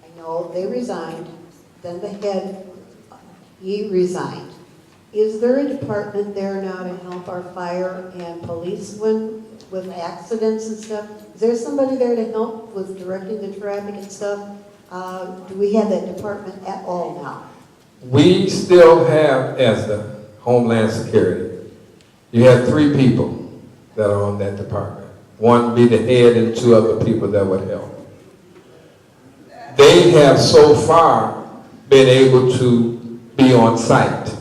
I know they resigned, then the head, he resigned. Is there a department there now to help our fire and police with accidents and stuff? Is there somebody there to help with directing the traffic and stuff? Do we have that department at all now? We still have, as the Homeland Security, you have 3 people that are on that department. One be the head and 2 other people that would help. They have so far been able to be on site.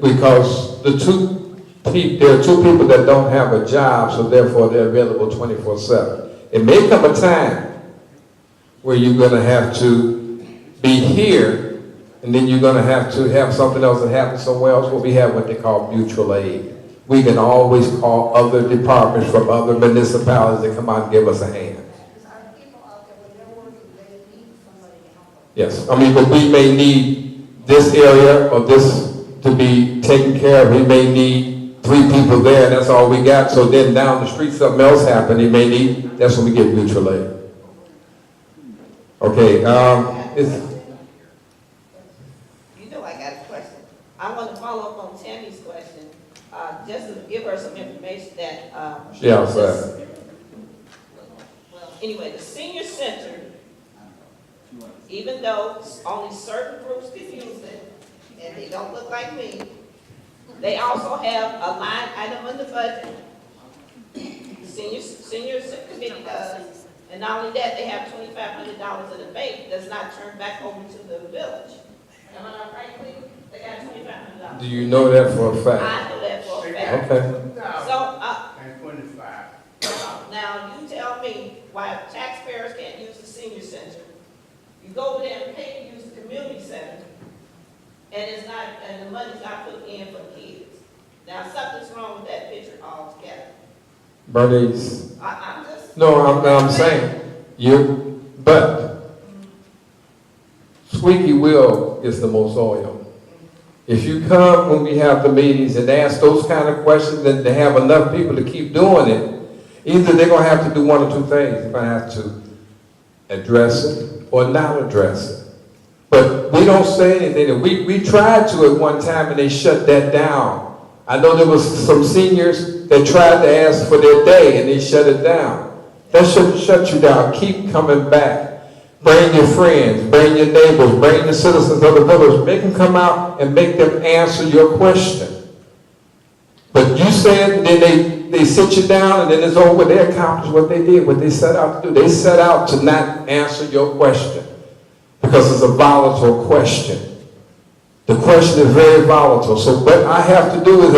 Because the 2 there are two people that don't have a job, so therefore they're available 24/7. It may come a time where you're going to have to be here, and then you're going to have something else that happens somewhere else, where we have what they call mutual aid. We can always call other departments from other municipalities to come out and give us a hand. Because our people out there, when they're working, they need somebody to help them. Yes, I mean, but we may need this area or this to be taken care of. We may need 3 people there, and that's all we got. So then down the street, something else happened. They may need, that's when we get mutual aid. Okay, You know I got a question. I want to follow up on Tammy's question, just to give her some information that, she outside. well, anyway, the senior center, even though only certain groups can use it, and they don't look like me, they also have a line item in the budget. Senior committee does, and not only that, they have $2,500 in the bank that's not turned back over to the village. Am I not right, Cleve? They got $2,500. Do you know that for a fact? I know that for a fact. Okay. So, And 25. now you tell me why taxpayers can't use the senior center. You go over there and pay to use the community center, and the money's not put in for the kids. Now, something's wrong with that picture altogether. Bernice. I'm just. No, I'm saying, but squeaky wheel gets the most oil. If you come when we have the meetings and ask those kind of questions, and to have enough people to keep doing it, either they're going to have to do one or two things. They're going to have to address it or not address it. But we don't say anything. We tried to at one time and they shut that down. I know there was some seniors that tried to ask for their day and they shut it down. That shouldn't shut you down. Keep coming back. Bring your friends, bring your neighbors, bring the citizens of the village. Make them come out and make them answer your question. But you said, and then they sit you down and then it's over. They accomplished what they did, what they set out to do. They set out to not answer your question because it's a volatile question. The question is very volatile. So what I have to do is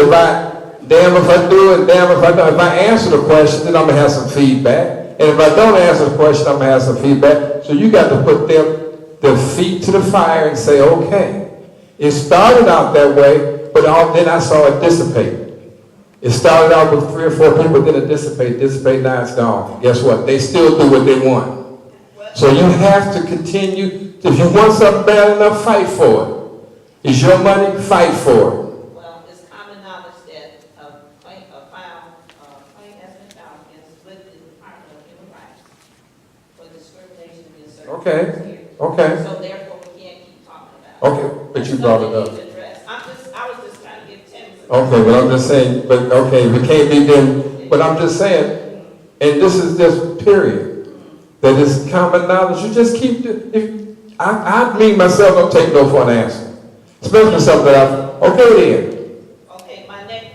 damn if I do it, damn if I don't. If I answer the question, then I'm going to have some feedback. And if I don't answer the question, I'm going to have some feedback. So you got to put their feet to the fire and say, okay. It started out that way, but then I saw it dissipate. It started out with 3 or 4 people, then it dissipate, now it's gone. Guess what? They still do what they want. So you have to continue. If you want something bad enough, fight for it. It's your money, fight for it. Well, it's common knowledge that a claim has been filed against with the Department of Human Rights for discrimination against certain Okay. groups here. Okay. So therefore, we can't keep talking about it. Okay, but you brought it up. Something needs to address. I was just trying to give Tim some. Okay, but I'm just saying, we can't be then, but I'm just saying, and this is just period, that is common knowledge. You just keep, I me myself don't take no for an answer. Especially something that okay then. Okay, my last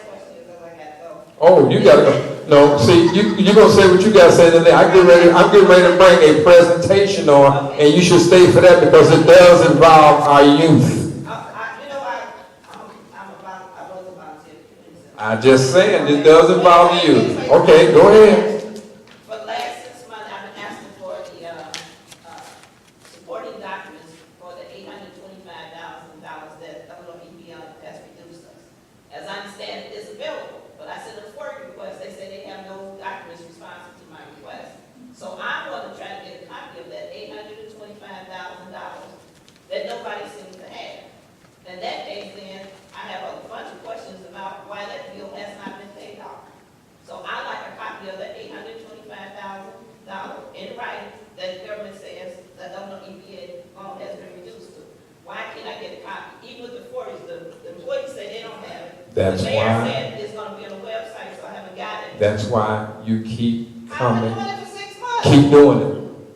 question is, I got to go. Oh, you gotta go. No, see, you're gonna say what you gotta say today. I'm getting ready to bring a presentation on, and you should stay for that because it does involve our youth. I was about to. I just saying, it does involve the youth. Okay, go ahead. For the last 6 months, I've been asking for the supporting documents for the $825,000 that WEB has reduced us. As I understand it, it's available, but I sent a FOIA request. They say they have no documents responsive to my request. So I'm going to try to get a copy of that $825,000 that nobody seems to have. In that case, then, I have a bunch of questions about why that bill has not been paid off. So I'd like a copy of the $825,000 in writing that the government says that WEBA has been reduced to. Why can't I get a copy? Even with the 40s, the employees say they don't have it. That's the mayor why. said it's going to be on the website, so I haven't got it. That's why you keep I've coming. been doing it for 6 months. Keep doing it.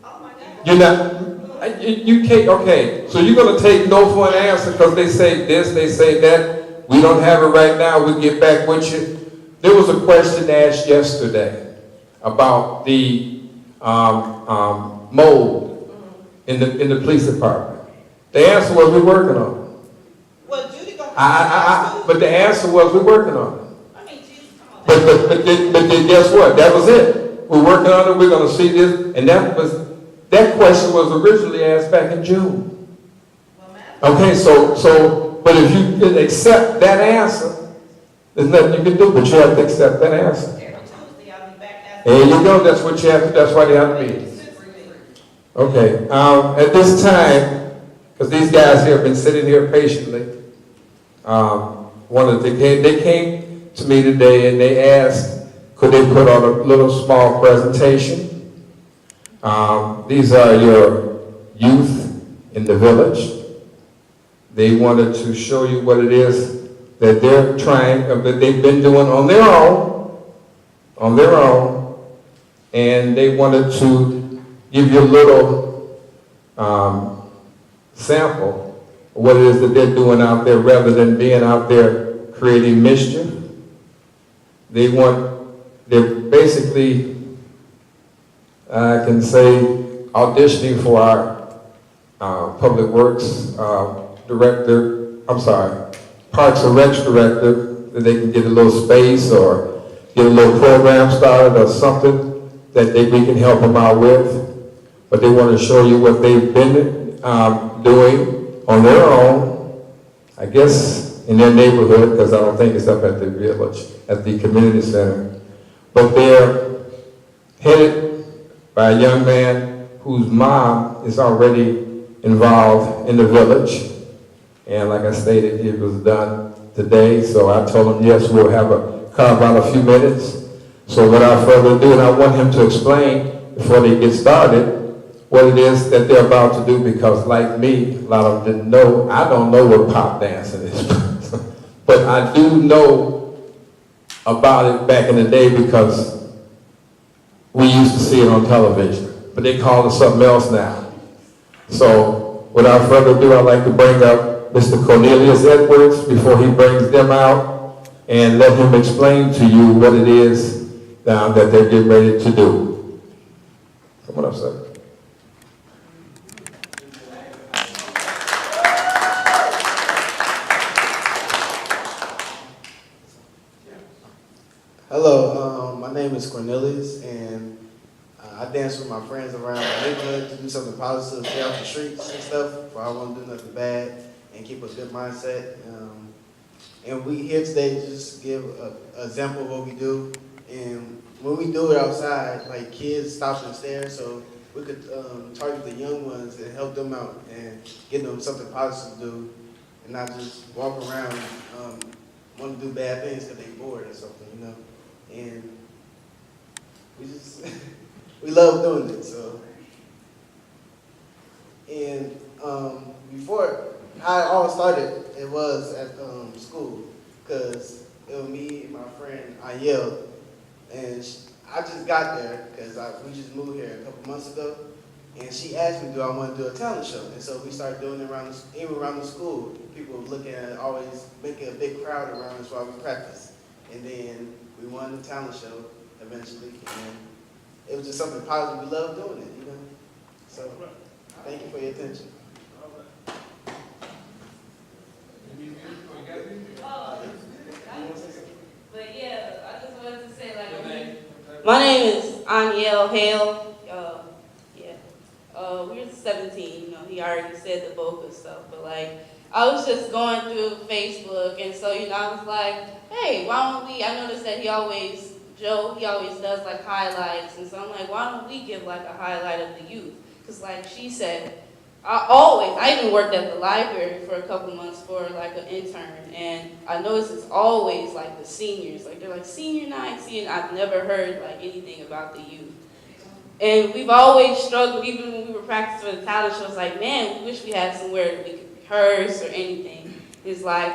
Oh my God. You're not, you can't, okay, so you're going to take no for an answer because they say this, they say that. We don't have it right now, we'll get back with you. There was a question asked yesterday about the mold in the police department. The answer was we're working on it. Well, Judy gonna But the answer was, we're working on it. I mean, Jesus, come on. But then guess what? That was it. We're working on it, we're gonna see this, and that question was originally asked back in June. Well, ma'am. Okay, but if you can accept that answer, there's nothing you can do, but you have to accept that answer. Every Tuesday, I'll be back asking. There you go, that's what you have to, that's why they have the meetings. Okay, at this time, because these guys here have been sitting here patiently, they came to me today and they asked, could they put on a little small presentation? These are your youth in the village. They wanted to show you what it is that they're trying, that they've been doing on their own, and they wanted to give you a little sample of what it is that they're doing out there rather than being out there creating mischief. They're basically, I can say, auditioning for our Public Works Parks and Recs director, that they can get a little space or get a little program started or something that we can help them out with. But they want to show you what they've been doing on their own, I guess in their neighborhood, because I don't think it's up at the village, at the community center. But they're headed by a young man whose mom is already involved in the village. And like I stated, it was done today, so I told him, yes, we'll carve out a few minutes. So without further ado, and I want him to explain, before they get started, what it is that they're about to do, because like me, a lot of them didn't know, I don't know what pop dancing is. But I do know about it back in the day because we used to see it on television. But they call it something else now. So without further ado, I'd like to bring up Mr. Cornelius Edwards before he brings them out and let him explain to you what it is that they're getting ready to do. Come on up, sir. Hello, my name is Cornelius, and I dance with my friends around the neighborhood to do something positive, stay off the streets and stuff, for I won't do nothing bad and keep a good mindset. And we here today to just give an example of what we do. And when we do it outside, like kids stop and stare, so we could target the young ones and help them out and give them something positive to do, and not just walk around want to do bad things because they're bored or something, you know. And we just we love doing it. So, and before I all started, it was at school, because it was me and my friend Ayel, and I just got there because we just moved here a couple months ago, and she asked me, do I want to do a talent show? And so we started doing it even around the school. People were looking at it, always making a big crowd around us while we practiced. And then we won the talent show eventually, and it was just something positive. We love doing it, you know? So, thank you for your attention. But yeah, I just wanted to say, like, my name is Aniel Hale. We were 17, you know, he already said the vocal stuff, but like, I was just going through Facebook, and so, you know, I was like, hey, why don't we, I noticed that Joe, he always does like highlights, and so I'm like, why don't we give like a highlight of the youth? Because like she said, I even worked at the library for a couple months for like an intern, and I noticed it's always like the seniors, like they're like senior night, I've never heard like anything about the youth. And we've always struggled, even when we were practicing for the talent show, it's like, man, we wish we had somewhere that we could rehearse or anything. It's like,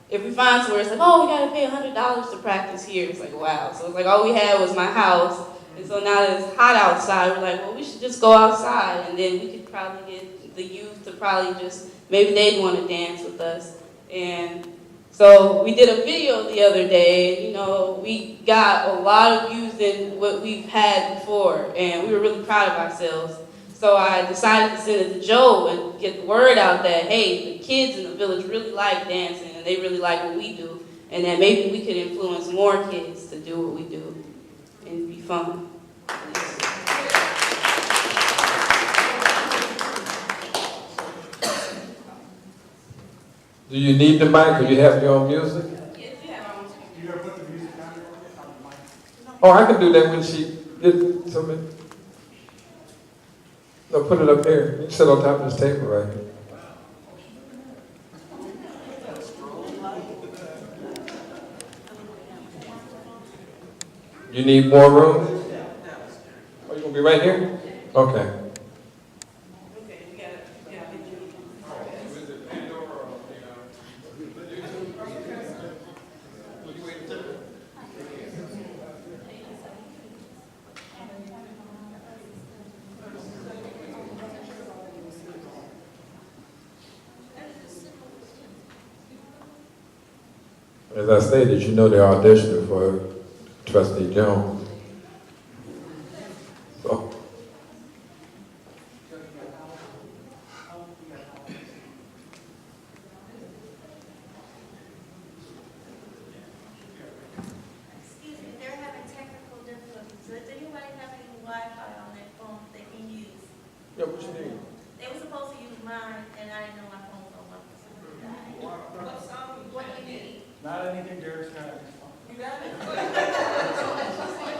if we find somewhere, it's like, oh, we gotta pay $100 to practice here. It's like, wow. So it's like, all we had was my house. And so now that it's hot outside, we're like, well, we should just go outside, and then we could probably get the youth to probably just, maybe they'd want to dance with us. And so we did a video the other day, and you know, we got a lot of views than what we've had before, and we were really proud of ourselves. So I decided to send it to Joe and get the word out that, hey, the kids in the village really like dancing, and and they really like what we do, and that maybe we could influence more kids to do what we do and be fun. Do you need the mic or you have your own music? Yes, we have our own. You gotta put the music down there on the mic. Oh, I can do that when she gets something. No, put it up there. You sit on top of this table right here. You need more room? Oh, you gonna be right here? Okay. As I stated, you know they're auditioning for Trustee Jones. So, Excuse me, they're having technical difficulties. Does anybody have any Wi-Fi on their phone they can use? yeah, what you need? They were supposed to use mine, and I didn't know my phone was on my phone. What song you What trying do to you get? need? Not anything Derrick's got in his phone. You got it? What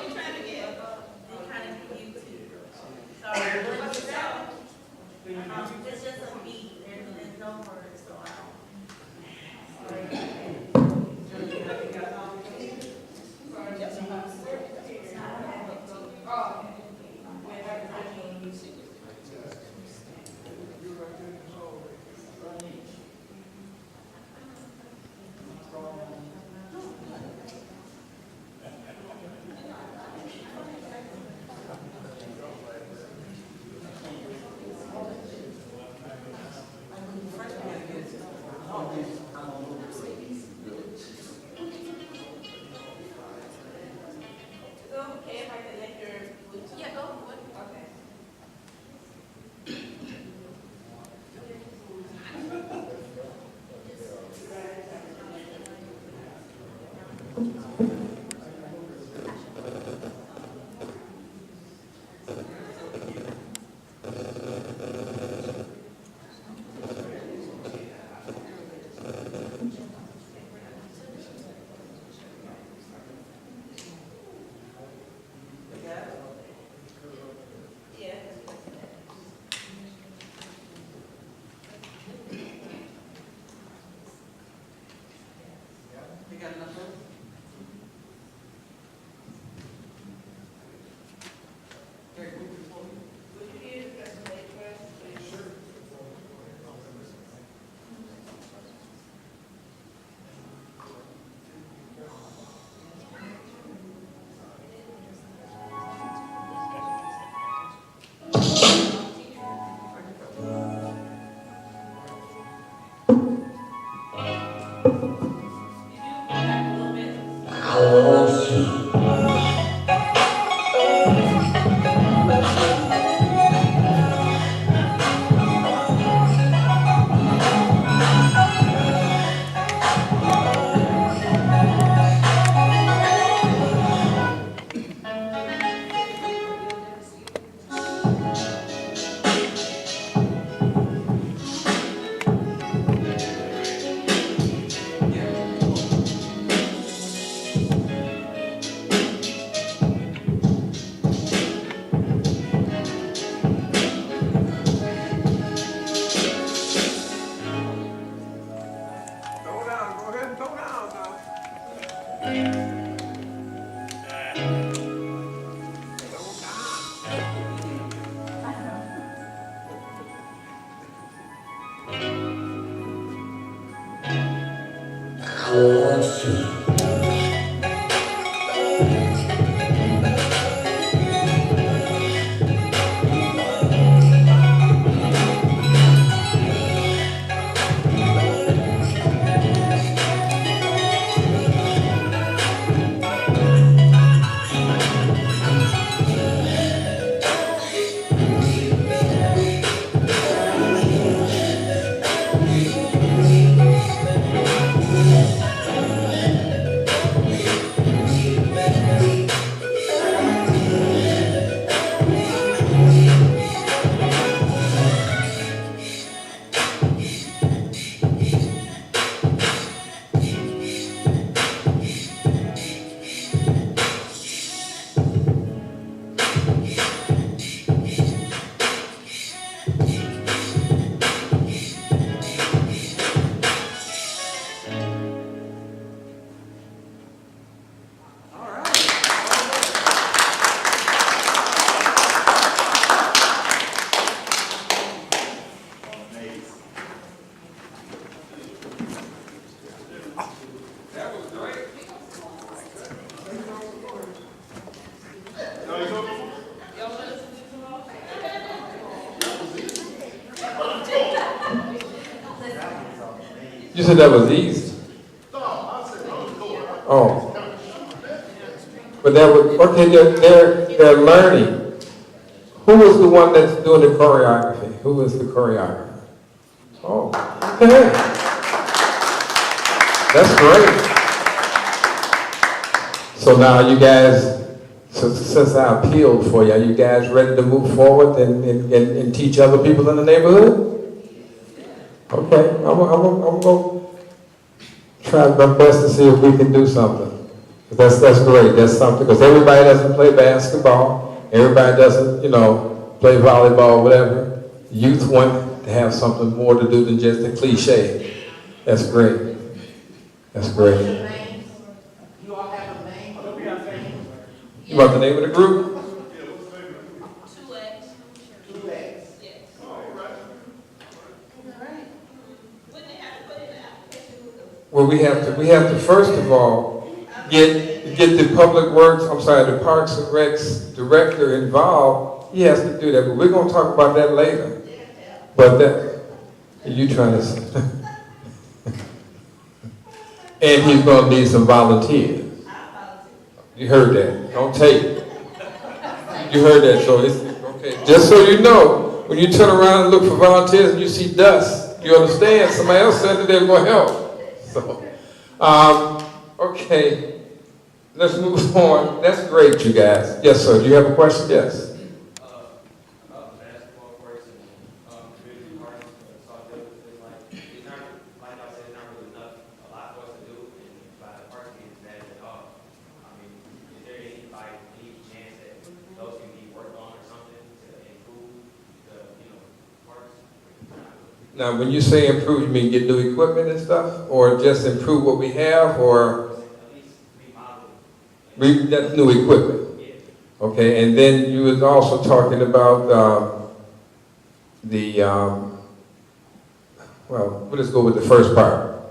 you trying to get? They're trying to get YouTube. Sorry. What's the song? It's just a beat. There's no words, so I don't. Is it okay if I connect your Bluetooth? Yeah, go for it. Okay. Yeah. You got enough room? Okay, move it forward. Would you be able to press play first, please? Sure. Throw down, go ahead and throw down now. said that was easy. No, I said, I'm going. Oh. But that was, okay, they're learning. Who was the one that's doing the choreography? Who was the choreographer? Oh, okay. That's great. So now you guys, since I appealed for you, are you guys ready to move forward and teach other people in the neighborhood? Okay, I'm going to try my best to see if we can do something. That's great. That's something, because everybody doesn't play basketball. Everybody doesn't, play volleyball, whatever. Youth want to have something more to do than just a cliche. That's great. That's great. You all have a name? What we have name? You want the name of the group? 2X. 2X. Yes. All right. Wouldn't they have to put in the application with the Well, we have to first of all get the public works, the Parks and Recs director involved. He has to do that, but we're going to talk about that later. But that, you trying to, and he's going to need some volunteers. You heard that. Don't take it. You heard that, so it's, okay. Just so you know, when you turn around and look for volunteers and you see dust, you understand somebody else said that they were going to help. So, okay. Let's move on. That's great, you guys. Yes, sir. Do you have a question? Yes. About basketball courts and community parks, Sauk, it's not, like I said, not really enough, a lot for us to do, and by the parks being bad at all. I mean, is there any chance that those can be worked on or something to improve the, parks? Now, when you say improve, you mean get new equipment and stuff, or just improve what we have, or that's new equipment? Okay, and then you was also talking about well, let's go with the first part.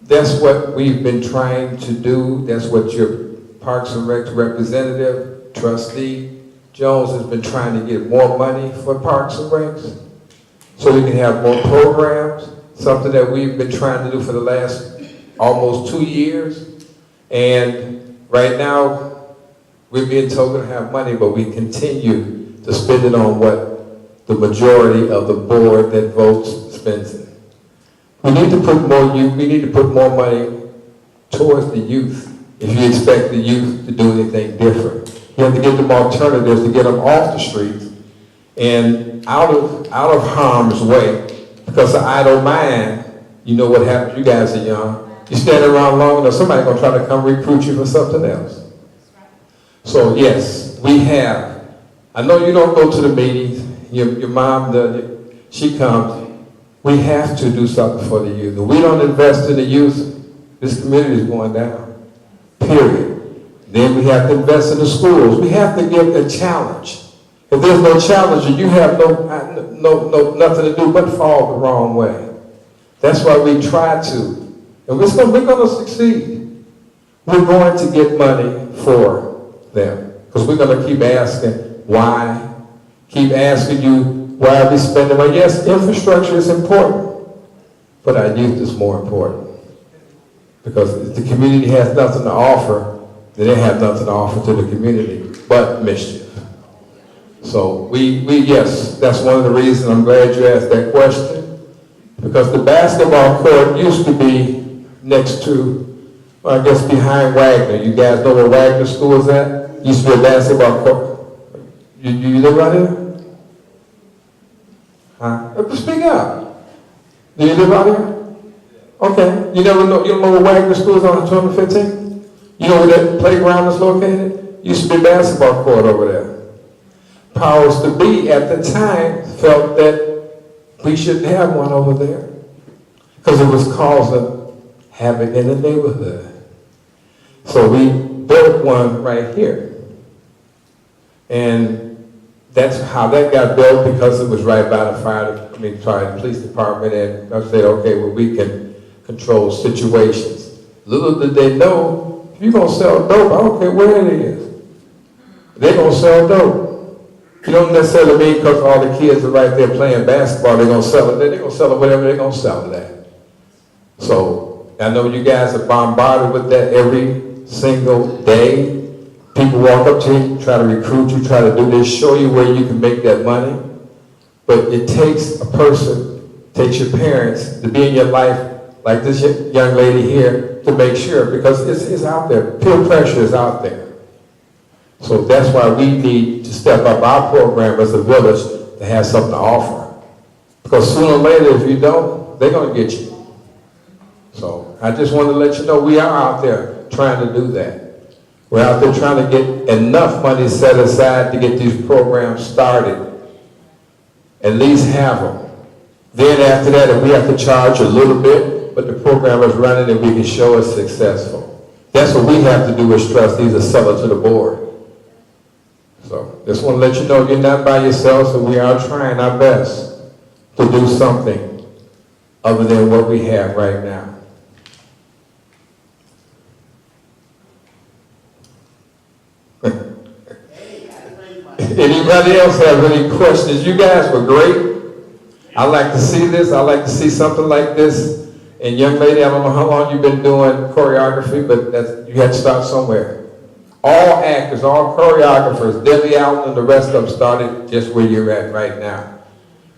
That's what we've been trying to do. That's what your Parks and Rec representative, trustee Jones, has been trying to get more money for Parks and Recs, so we can have more programs, something that we've been trying to do for the last almost 2 years. And right now, we're being told we're going to have money, but we continue to spend it on what the majority of the board that votes spends it. We need to put more money towards the youth if you expect the youth to do anything different. You have to get them alternatives to get them off the streets and out of harm's way, because the idle mind, you know what happens, you guys are young. You stand around long enough, somebody's going to try to come recruit you for something else. So yes, we have. I know you don't go to the meetings. Your mom, she comes. We have to do something for the youth. If we don't invest in the youth, this community is going down. Period. Then we have to invest in the schools. We have to give a challenge. If there's no challenge, you have nothing to do but fall the wrong way. That's why we try to. And we're going to succeed. We're going to get money for them. Because we're going to keep asking why. Keep asking you, why are we spending money? Yes, infrastructure is important. But our youth is more important. Because if the community has nothing to offer, then they have nothing to offer to the community but mischief. So yes, that's one of the reasons I'm glad you asked that question. Because the basketball court used to be next to, well, I guess behind Wagner. You guys know where Wagner School is at? Used to be a basketball court. You live right here? Huh? Speak up. Do you live out here? Okay. You don't know where Wagner School is on 215? You know where that playground is located? Used to be a basketball court over there. Powers to be at the time felt that we shouldn't have one over there because it was causing havoc in the neighborhood. So we built one right here. And that's how that got built, because it was right by the police department, and I said, okay, well, we can control situations. Little did they know, if you're going to sell dope, I don't care where it is. They're going to sell dope. You don't necessarily mean because all the kids are right there playing basketball, they're going to sell it. They're going to sell it whatever they're going to sell it at. So I know you guys are bombarded with that every single day. People walk up to you, try to recruit you, try to do this, show you where you can make that money. But it takes a person, takes your parents to be in your life, like this young lady here, to make sure, because it's out there. Peer pressure is out there. So that's why we need to step up our program as a village to have something to offer. Because sooner or later, if you don't, they're going to get you. So I just want to let you know we are out there trying to do that. We're out there trying to get enough money set aside to get these programs started. At least have them. Then after that, if we have to charge a little bit, but the program is running and we can show it's successful. That's what we have to do as trustees, is sell it to the board. So just want to let you know you're not by yourself, so we are trying our best to do something other than what we have right now. Anybody else have any questions? You guys were great. I like to see this. I like to see something like this. And young lady, I don't know how long you've been doing choreography, but you had to start somewhere. All actors, all choreographers, Debbie Allen and the rest of them started just where you're at right now.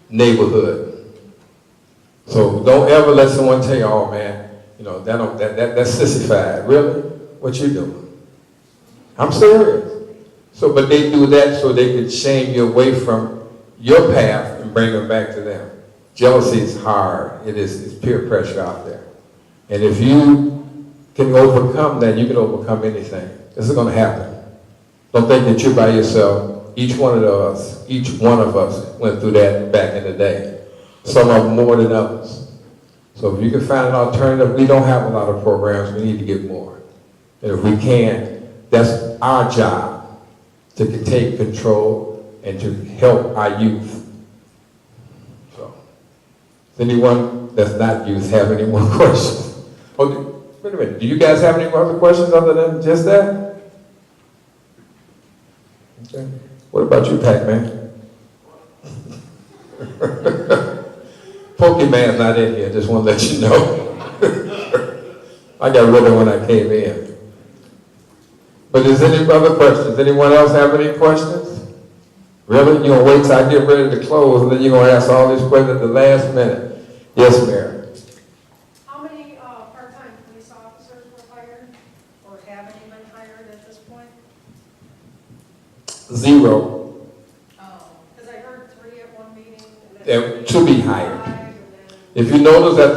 Neighborhood. So don't ever let someone tell you, oh man, you know, that's sissified. Really? What you doing? I'm serious. So, but they do that so they can shame you away from your path and bring them back to them. Jealousy is hard. It's peer pressure out there. And if you can overcome that, you can overcome anything. This is going to happen. Don't think that you're by yourself. Each one of us went through that back in the day. Some of them more than others. So if you can find an alternative, we don't have a lot of programs. We need to get more. And if we can, that's our job, to take control and to help our youth. So, does anyone that's not youth have any more questions? Oh, wait a minute. Do you guys have any other questions other than just that? Okay. What about you, Pac-Man? Pokemon's not in here. Just want to let you know. I got rid of when I came in. But is there any other questions? Anyone else have any questions? Really? You're going to wait till I get ready to close and then you're going to ask all these questions at the last minute? Yes, Mayor. How many part-time police officers were hired or have any been hired at this point? 0. Because I heard 3 at one meeting. And To be hired. If you notice I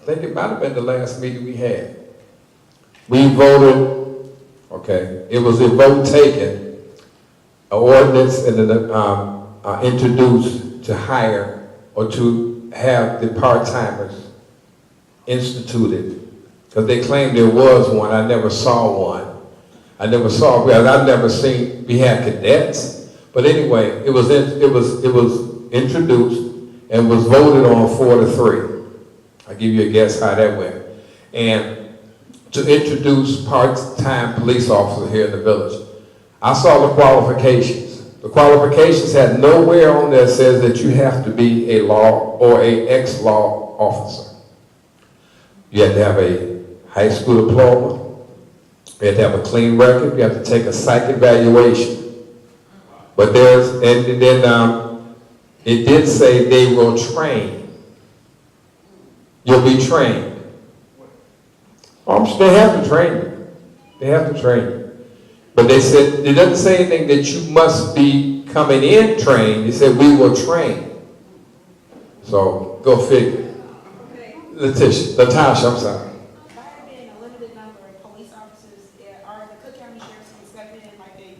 think it might have been the last meeting we had. We voted. Okay, it was a vote taken, an ordinance and then introduced to hire or to have the part-timers instituted. Because they claimed there was one, I never saw one. I've never seen, we had cadets. But anyway, it was introduced and was voted on 4-3. I'll give you a guess how that went. And to introduce part-time police officers here in the village. I saw the qualifications. The qualifications had nowhere on there says that you have to be a law or a ex-law officer. You have to have a high school diploma. You have to have a clean record. You have to take a psych evaluation. But it did say they will train. You'll be trained. They have to train you. They have to train you. But they said, it doesn't say anything that you must be coming in trained. They said, we will train. So, go figure. Okay. Latasha, I'm sorry. By there being a limited number of police officers, are the Cook County Sheriff's going to step in like they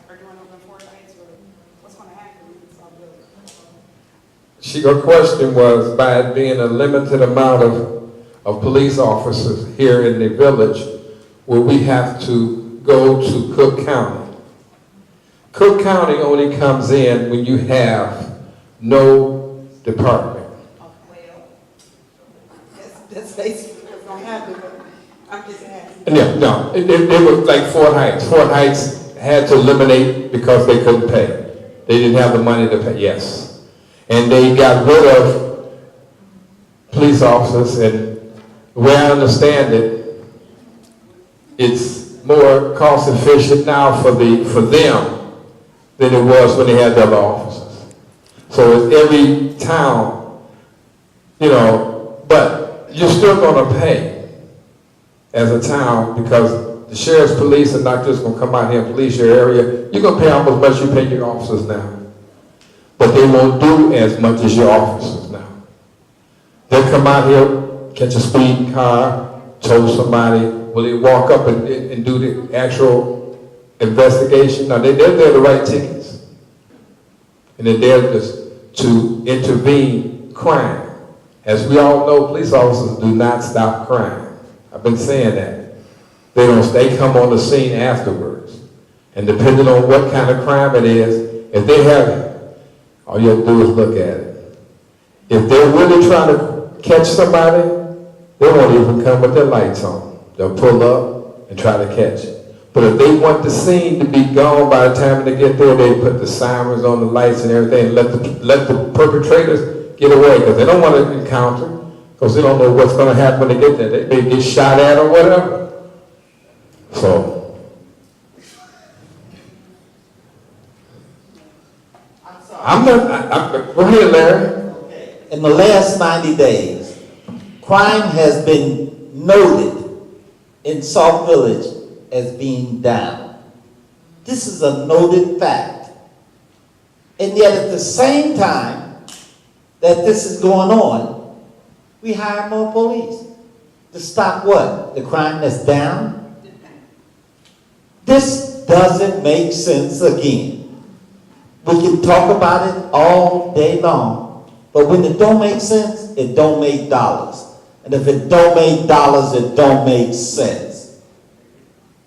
are doing over in Fort Heights, or what's going to happen in South Village? Her question was, by it being a limited amount of police officers here in the village, will we have to go to Cook County? Cook County only comes in when you have no department. Well, that's basically what's going to happen, but I'm just asking. No, it was like Fort Heights. Fort Heights had to eliminate because they couldn't pay. They didn't have the money to pay, yes. And they got rid of police officers and the way I understand it, it's more cost efficient now for them than it was when they had the other officers. So it's every town, you know, but you're still gonna pay as a town because the sheriff's police are not just gonna come out here and police your area. You're gonna pay almost as much as you pay your officers now. But they won't do as much as your officers now. They'll come out here, catch a speeding car, tow somebody. Will they walk up and do the actual investigation? No, they're there to write tickets. And they're there just to intervene crime. As we all know, police officers do not stop crime. I've been saying that. They come on the scene afterwards. And depending on what kind of crime it is, if they have, all you have to do is look at it. If they're really trying to catch somebody, they won't even come with their lights on. They'll pull up and try to catch it. But if they want the scene to be gone by the time they get there, they put the sirens on the lights and everything and let the perpetrators get away because they don't want to encounter because they don't know what's going to happen when they get there. They may get shot at or whatever. So. Go ahead, Larry. In the last 90 days, crime has been noted in Sauk Village as being down. This is a noted fact. And yet at the same time that this is going on, we hire more police to stop what? The crime that's down? This doesn't make sense again. We can talk about it all day long, but when it don't make sense, it don't make dollars. And if it don't make dollars, it don't make sense.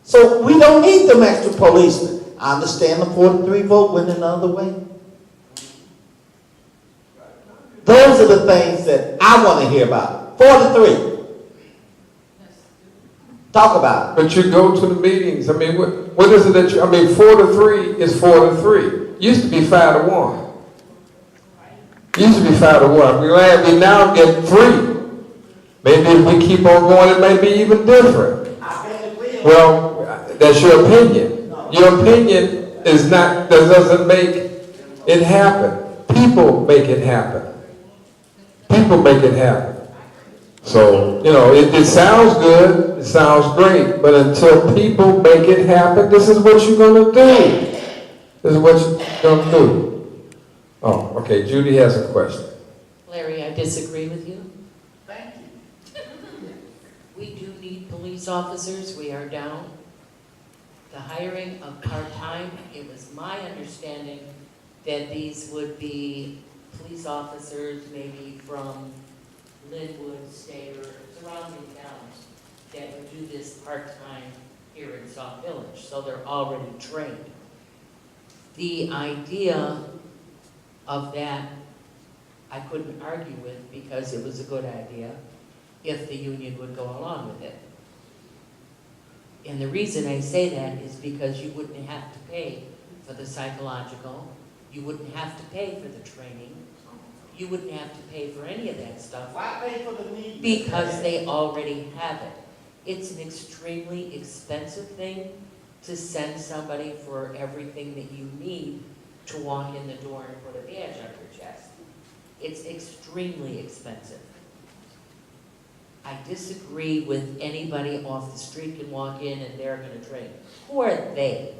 So we don't need them extra policemen. I understand the 43 vote went another way. Those are the things that I want to hear about. 43. Talk about it. But you go to the meetings. I mean, what is it that you, I mean, 4 to 3 is 4 to 3. Used to be 5 to 1. Used to be 5 to 1. I'm glad we now get 3. Maybe if we keep on going, it may be even different. Well, that's your opinion. Your opinion is not, doesn't make it happen. People make it happen. People make it happen. So, you know, it sounds good, it sounds great, but until people make it happen, this is what you're going to do. This is what you're going to do. Oh, okay, Judy has a question. Larry, I disagree with you. Thank you. We do need police officers, we are down. The hiring of part-time, it was my understanding that these would be police officers maybe from Linwood, Stater, surrounding towns that would do this part-time here in Sauk Village, so they're already trained. The idea of that, I couldn't argue with because it was a good idea if the union would go along with it. And the reason I say that is because you wouldn't have to pay for the psychological, you wouldn't have to pay for the training, you wouldn't have to pay for any of that stuff. Why pay for the need? Because they already have it. It's an extremely expensive thing to send somebody for everything that you need to walk in the door and put a badge on your chest. It's extremely expensive. I disagree with anybody off the street can walk in and they're going to train. Who are they?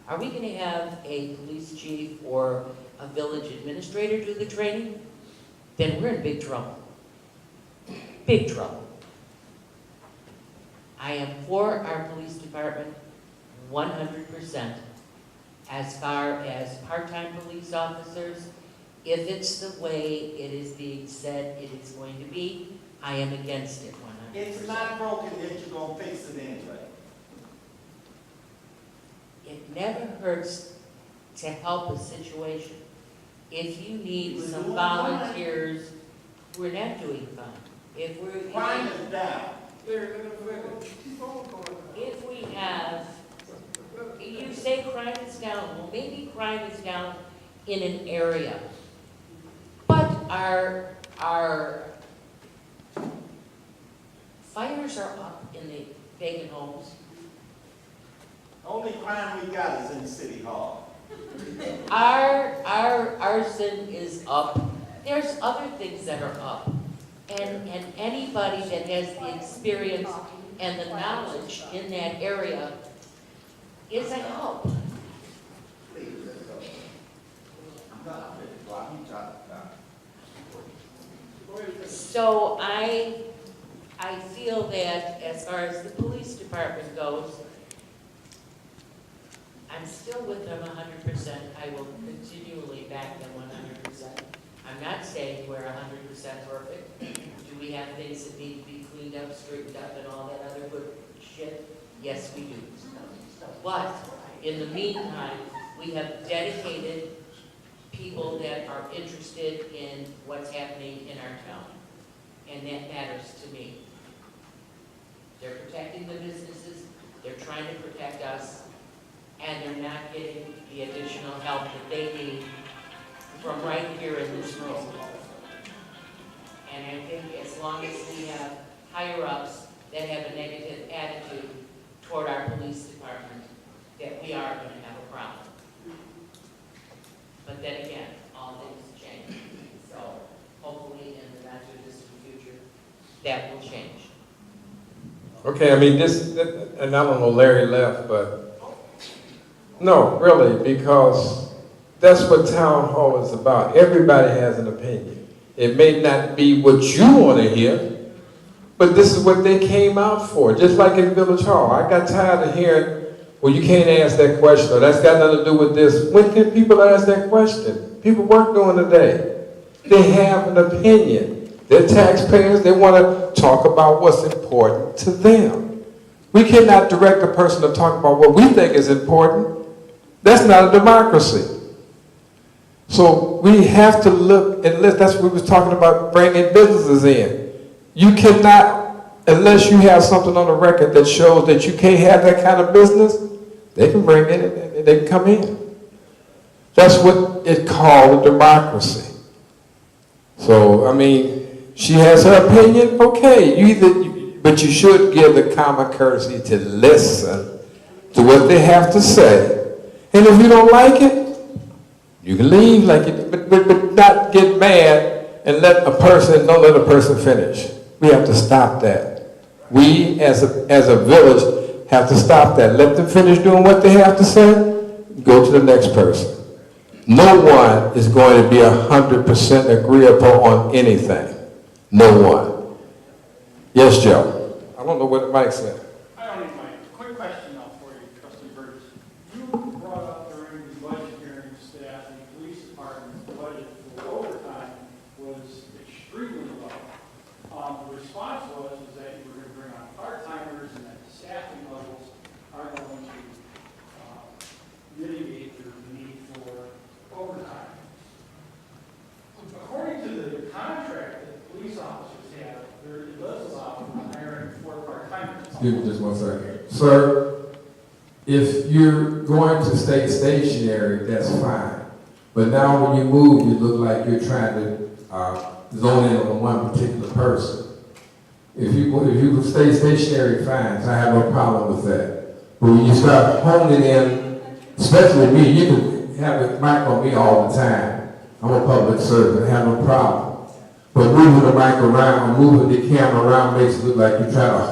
Are we going to have a police chief or a village administrator do the training? Then we're in big trouble. Big trouble. I am for our police department 100%. As far as part-time police officers, if it's the way it is being said it is going to be, I am against it 100%. It's not broken, yet you're going to fix it anyway. It never hurts to help a situation. If you need some volunteers, we're not doing fine. If we're Crime is down. If we have, you say crime is down, well maybe crime is down in an area. But our Fires are up in the vacant homes. Only crime we got is in City Hall. Our arson is up. There's other things that are up. And anybody that has the experience and the knowledge in that area is a help. Please, let's go. I'm not ready. Why you talking about? So I feel that as far as the police department goes, I'm still with them 100%. I will continually back them 100%. I'm not saying we're 100% perfect. Do we have things that need to be cleaned up, straightened up, and all that other good shit? Yes, we do. But in the meantime, we have dedicated people that are interested in what's happening in our town. And that matters to me. They're protecting the businesses, they're trying to protect us, and they're not getting the additional help that they need from right here in this room. And I think as long as we have higher-ups that have a negative attitude toward our police department, that we are going to have a problem. But then again, all things change. So hopefully in the not-too-distant future, that will change. Okay, I mean, this, and I don't know, Larry left, but no, really, because that's what town hall is about. Everybody has an opinion. It may not be what you want to hear, but this is what they came out for. Just like in Village Hall. I got tired of hearing, well, you can't ask that question, or that's got nothing to do with this. When can people ask that question? People work during the day. They have an opinion. They're taxpayers. They want to talk about what's important to them. We cannot direct a person to talk about what we think is important. That's not a democracy. So we have to look, and that's what we was talking about, bringing businesses in. You cannot, unless you have something on the record that shows that you can't have that kind of business, they can bring it in and they can come in. That's what it's called, a democracy. So, I mean, she has her opinion, okay, but you should give the common courtesy to listen to what they have to say. And if you don't like it, you can leave, but not get mad and don't let a person finish. We have to stop that. We, as a village, have to stop that. Let them finish doing what they have to say, go to the next person. No one is going to be 100% agreeable on anything. No one. Yes, Joe. I don't know what Mike said. I don't need Mike. Quick question now for you, Trustee Burgess. You brought up during the budget hearings that the police department's budget for overtime was extremely low. The response was that you were going to bring on part-timers and that the staffing levels are going to mitigate your need for overtime. According to the contract that police officers have, there does allow for hiring for part-timers. Excuse me just one second. Sir, if you're going to stay stationary, that's fine. But now when you move, you look like you're trying to zone in on one particular person. If you stay stationary, fine. So I have no problem with that. But when you start honing in, especially me, you can have a mic on me all the time. I'm a public servant, I have no problem. But moving the mic around, moving the camera around makes it look like you're trying to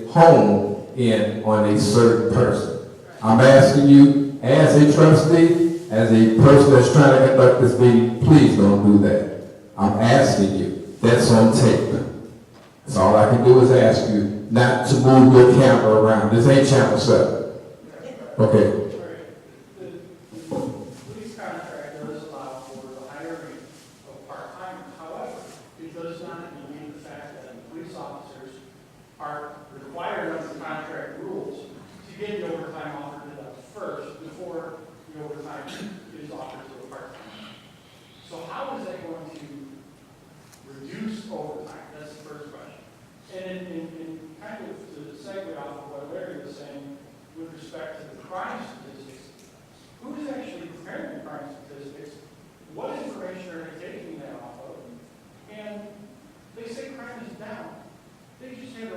hone in on a certain person. I'm asking you, as a trustee, as a person that's trying to conduct this meeting, please don't do that. I'm asking you. That's on tape. That's all I can do is ask you not to move your camera around. This ain't Channel 7. Okay. They say crime is down. They just have a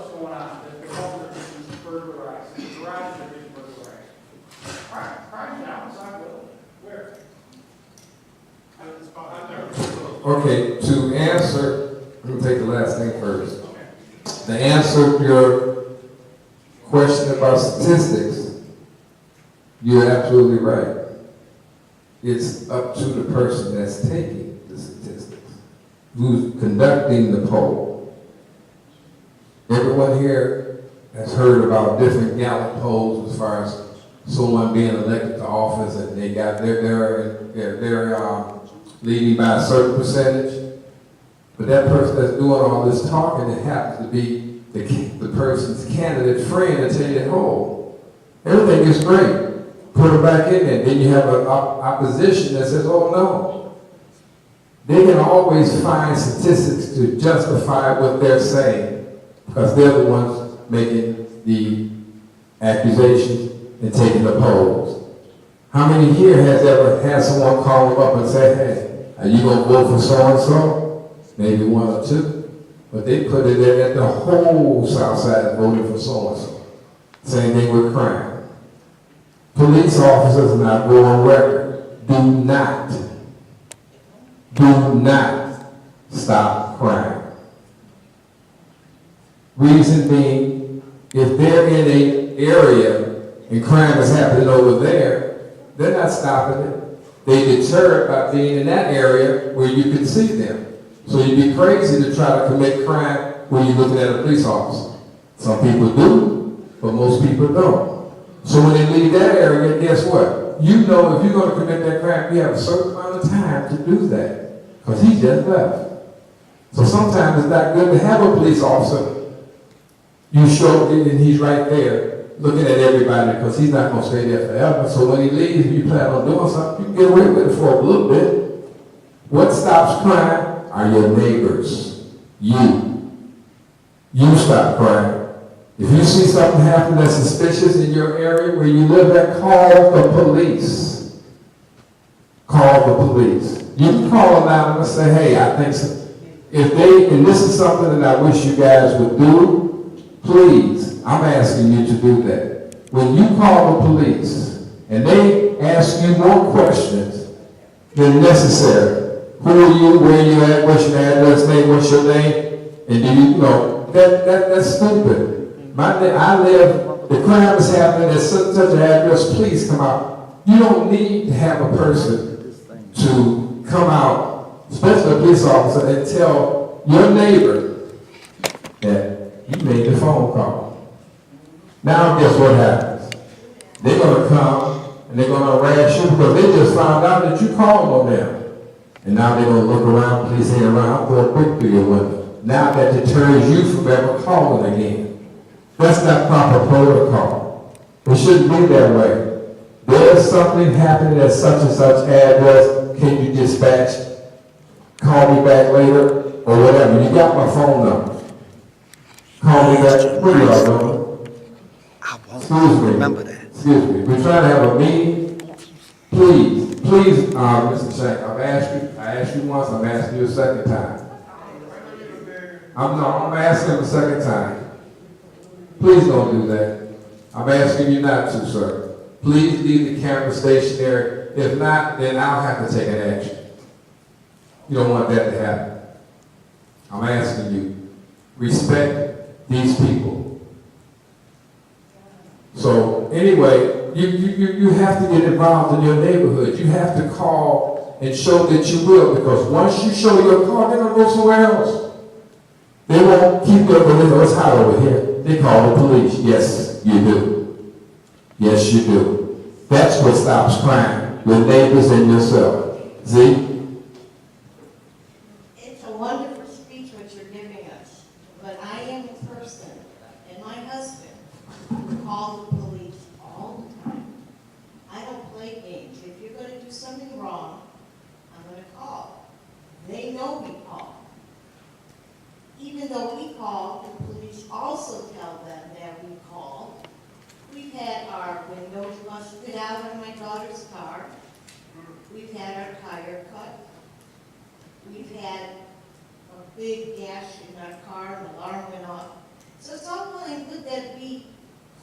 stuff's going on, that the homes are getting burglarized, and the garages are getting burglarized. Crime's down, it's not good. Where? Okay, to answer, let me take the last thing first. To answer your question about statistics, you're absolutely right. It's up to the person that's taking the statistics, who's conducting the poll. Everyone here has heard about different Gallup polls as far as someone being elected to office and they got they're leading by a certain percentage. But that person that's doing all this talking, it happens to be the person's candidate friend and tell you, oh, everything is great. Put it back in there. Then you have an opposition that says, oh no. They can always find statistics to justify what they're saying because they're the ones making the accusations and taking the polls. How many here has ever had someone call them up and say, hey, are you going to vote for so-and-so? Maybe one or two. But they put it in that the whole South Side is voting for so-and-so. Same thing with crime. Police officers, and I go on record, do not stop crime. Reason being, if they're in an area and crime is happening over there, they're not stopping it. They deter it by being in that area where you can see them. So you'd be crazy to try to commit crime when you're looking at a police officer. Some people do, but most people don't. So when they leave that area, guess what? You know if you're going to commit that crime, you have a certain amount of time to do that because he just left. So sometimes it's not good to have a police officer. You show it and he's right there looking at everybody because he's not going to stay there forever. So when he leaves, if you plan on doing something, you can get away with it for a little bit. What stops crime are your neighbors. You stop crime. If you see something happen that's suspicious in your area where you live at, call the police. Call the police. You can call them out and say, hey, I think so. If they, and this is something that I wish you guys would do, please, I'm asking you to do that. When you call the police and they ask you more questions than necessary, who are you, where you at, what's your address, name, what's your name, and do you know, that's stupid. I live, the crime is happening at such an address, please come out. You don't need to have a person to come out, especially a police officer, and tell your neighbor that you made the phone call. Now guess what happens? They're going to come and they're going to harass you because they just found out that you called on them. And now they're going to look around, police hang around, throw a brick through your window. Now that deters you from ever calling again. That's not proper protocol. It shouldn't be that way. There's something happening at such and such address. Can you dispatch? Call me back later or whatever. You got my phone number. Call me back. What are y'all doing? Excuse me. Remember that. Excuse me. We're trying to have a meeting. Please, Mr. Shankel, I asked you once, I'm asking you a second time. I'm asking a second time. Please don't do that. I'm asking you not to, sir. Please leave the camera stationary. If not, then I'll have to take an action. You don't want that to happen. I'm asking you, respect these people. So anyway, you have to get involved in your neighborhood. You have to call and show that you will, because once you show your call, they're going to go somewhere else. They won't keep their belief. It's hot over here. They call the police. Yes, you do. Yes, you do. That's what stops crime. Your neighbors and yourself. See? It's a wonderful speech what you're giving us, but I am a person, and my husband, who calls the police all the time. I don't play games. If you're going to do something wrong, I'm going to call. They know we call. Even though we call, the police also tell them that we called. We've had our windows busted out on my daughter's car. We've had our tire cut. We've had a big gash in our car, and the alarm went off. So it's all well and good that we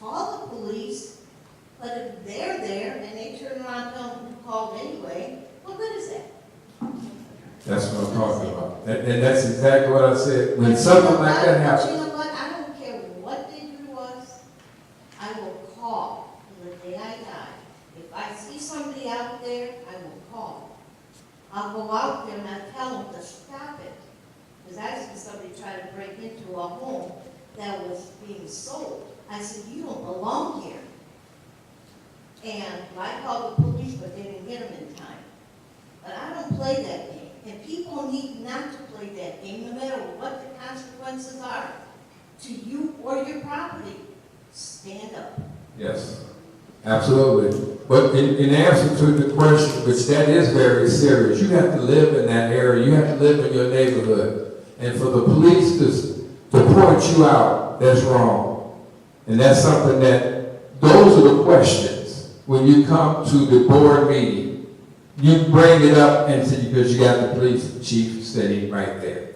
call the police, but if they're there and they turn around and tell them who called anyway, what good is that? That's what I'm talking about. And that's exactly what I said. When something like that happens. But you know what, I don't care what the injury was, I will call the day I die. If I see somebody out there, I will call. I'll go out there and I tell them to stop it. Because I seen somebody try to break into a home that was being sold. I said, you don't belong here. And I called the police, but they didn't get them in time. But I don't play that game. And people need not to play that game, no matter what the consequences are to you or your property. Stand up. Yes, absolutely. But in answer to the question, which that is very serious, you have to live in that area. You have to live in your neighborhood. And for the police to point you out, that's wrong. And that's something that, those are the questions when you come to the board meeting. You bring it up and say, because you got the police chief sitting right there.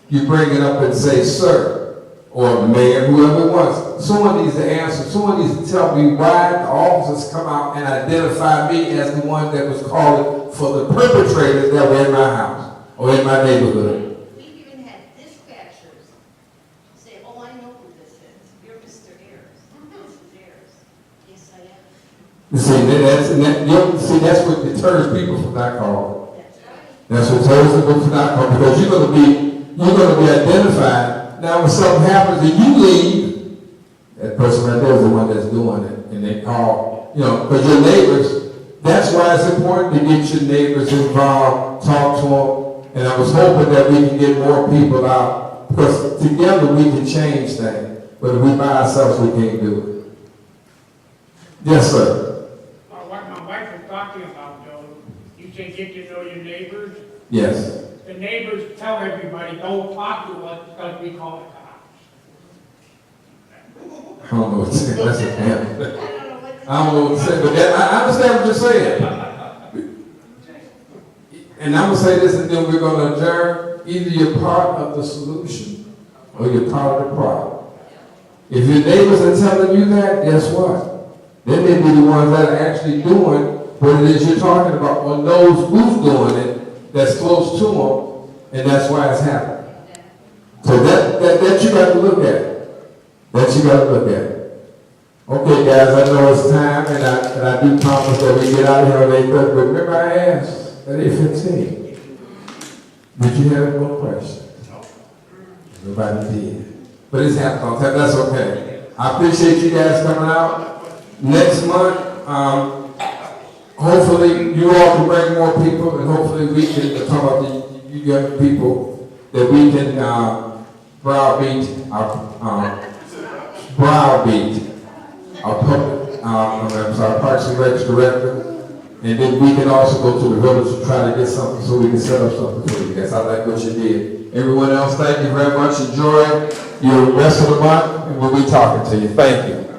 You bring it up and say, sir, or mayor, whoever it was. Someone needs to answer. Someone needs to tell me why the officers come out and identify me as the one that was calling for the perpetrators that were in my house or in my neighborhood. We've even had dispatchers say, oh, I know who this is. You're Mr. Ayers. This is Ayers. Yes, I am. You see, that's what deters people from not calling. That's right. That's what deters people from not calling, because you're going to be identified. Now, when something happens and you leave, that person right there is the one that's doing it, and they call, because your neighbors. That's why it's important to get your neighbors involved, talk to them, and I was hoping that we can get more people out, because together we can change things, but if we by ourselves, we can't do it. Yes, sir. What my wife was talking about, Joe, you said get to know your neighbors. Yes. The neighbors tell everybody, don't talk to us because we call the cops. I don't know what to say. That's a family. I don't know what to say, but I understand what you're saying. And I'm going to say this, and then we're going to adjourn. Either you're part of the solution or you're part of the problem. If your neighbors are telling you that, guess what? They may be the ones that are actually doing what it is you're talking about, or knows who's doing it, that's close to them, and that's why it's happening. So that you got to look at. That you got to look at. Okay, guys, I know it's time, and I do promise that we get out of here at 8:30. But remember, I asked at 8:15. Did you have one question? Nobody did. But it's happened all the time. That's okay. I appreciate you guys coming out. Next month, hopefully you all can bring more people, and hopefully we can talk about you young people that we can browbeat our public, Parks and Recs director, and then we can also go to the village to try to get something so we can set up something for you guys. I like what you did. Everyone else, thank you very much. Enjoy your rest of the month, and we'll be talking to you. Thank you.